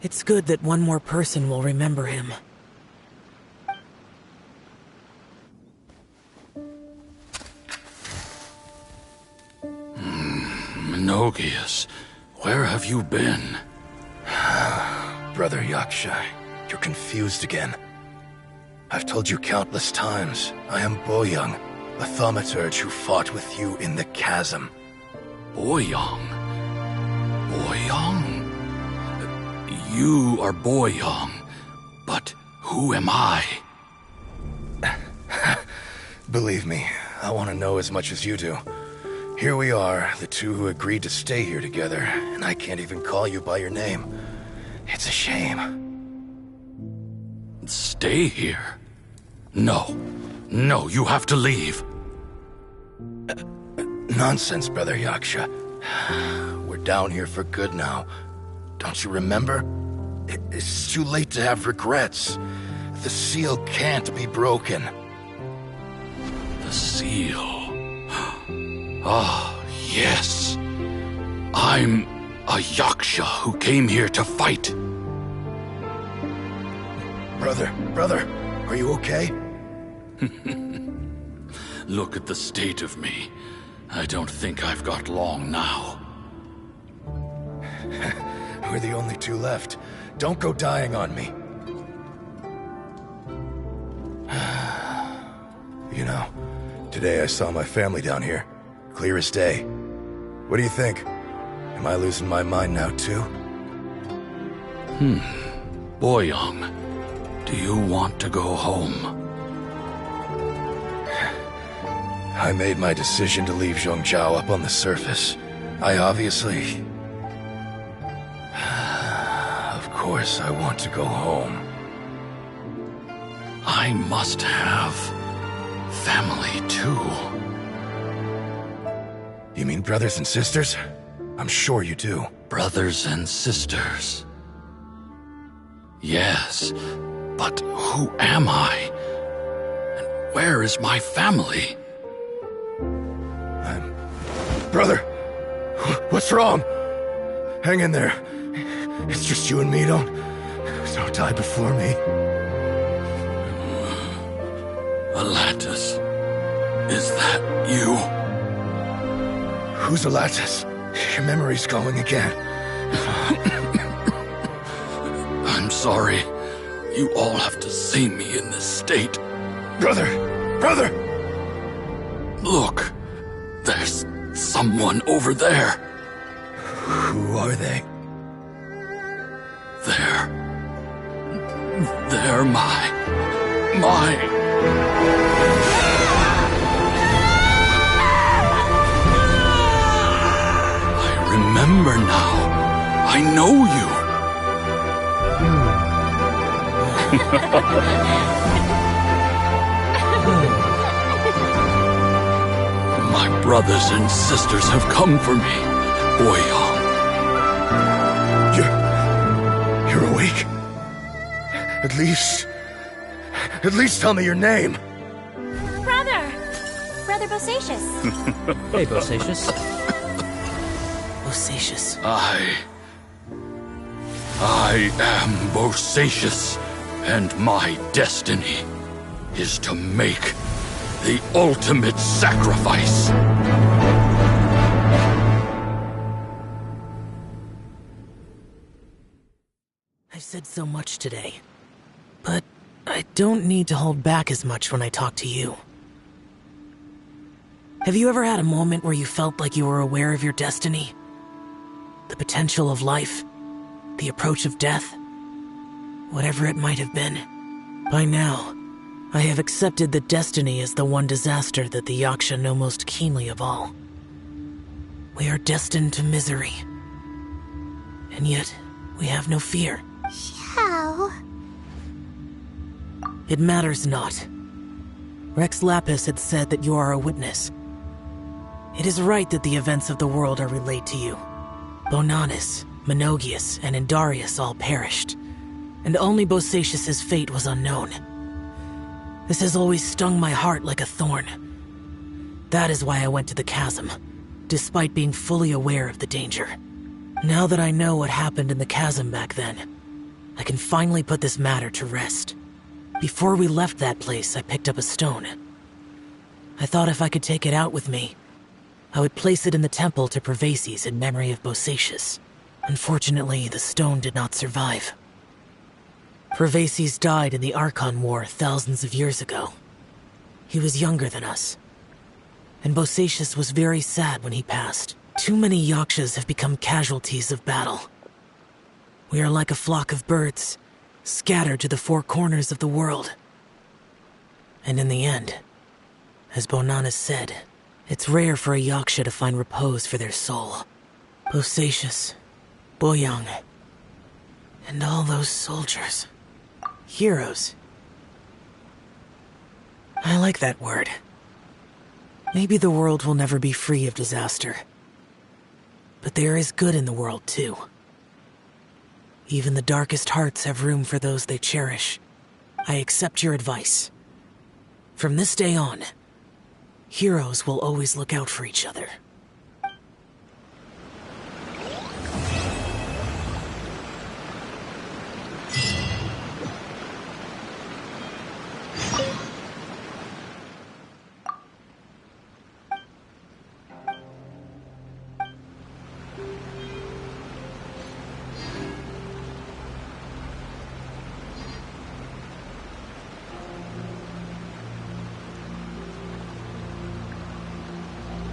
S6: It's good that one more person will remember him.
S7: Minogius, where have you been?
S9: Brother Yaksha, you're confused again. I've told you countless times, I am Boyoung, a thaumaturge who fought with you in the chasm.
S7: Boyoung? Boyoung? You are Boyoung, but who am I?
S9: Believe me, I want to know as much as you do. Here we are, the two who agreed to stay here together, and I can't even call you by your name. It's a shame.
S7: Stay here? No. No, you have to leave.
S9: Nonsense, Brother Yaksha. We're down here for good now. Don't you remember? It's too late to have regrets. The seal can't be broken.
S7: The seal. Ah, yes. I'm a Yaksha who came here to fight.
S9: Brother, are you okay?
S7: Look at the state of me. I don't think I've got long now.
S9: We're the only two left. Don't go dying on me. You know, today I saw my family down here. Clear as day. What do you think? Am I losing my mind now, too?
S7: Boyang, do you want to go home?
S9: I made my decision to leave Zhongzhao up on the surface. I obviously... Of course I want to go home.
S7: I must have family, too.
S9: You mean brothers and sisters? I'm sure you do.
S7: Brothers and sisters. Yes, but who am I? And where is my family?
S9: Brother! What's wrong? Hang in there. It's just you and me, don't die before me.
S7: Alatus, is that you?
S9: Who's Alatus? Your memory's going again.
S7: I'm sorry. You all have to see me in this state.
S9: Brother!
S7: Look, there's someone over there.
S9: Who are they?
S7: They're my... I remember now. I know you. My brothers and sisters have come for me, Boyang.
S9: You're awake? At least tell me your name.
S5: Brother Bosacius.
S10: Hey, Bosacius.
S6: Bosacius.
S7: I am Bosacius, and my destiny is to make the ultimate sacrifice.
S6: I've said so much today, but I don't need to hold back as much when I talk to you. Have you ever had a moment where you felt like you were aware of your destiny? The potential of life? The approach of death? Whatever it might have been. By now, I have accepted that destiny is the one disaster that the Yaksha know most keenly of all. We are destined to misery. And yet, we have no fear.
S1: Xiao.
S6: It matters not. Rex Lapis had said that you are a witness. It is right that the events of the world are relayed to you. Bonanis, Menogias, and Indarius all perished, and only Bosacius' fate was unknown. This has always stung my heart like a thorn. That is why I went to the chasm, despite being fully aware of the danger. Now that I know what happened in the chasm back then, I can finally put this matter to rest. Before we left that place, I picked up a stone. I thought if I could take it out with me, I would place it in the temple to Pervases in memory of Bosacius. Unfortunately, the stone did not survive. Pervases died in the Archon War thousands of years ago. He was younger than us. And Bosacius was very sad when he passed. Too many Yakshas have become casualties of battle. We are like a flock of birds, scattered to the four corners of the world. And in the end, as Bonanis said, it's rare for a Yaksha to find repose for their soul. Bosacius, Boyang, and all those soldiers. Heroes. I like that word. Maybe the world will never be free of disaster. But there is good in the world, too. Even the darkest hearts have room for those they cherish. I accept your advice. From this day on, heroes will always look out for each other.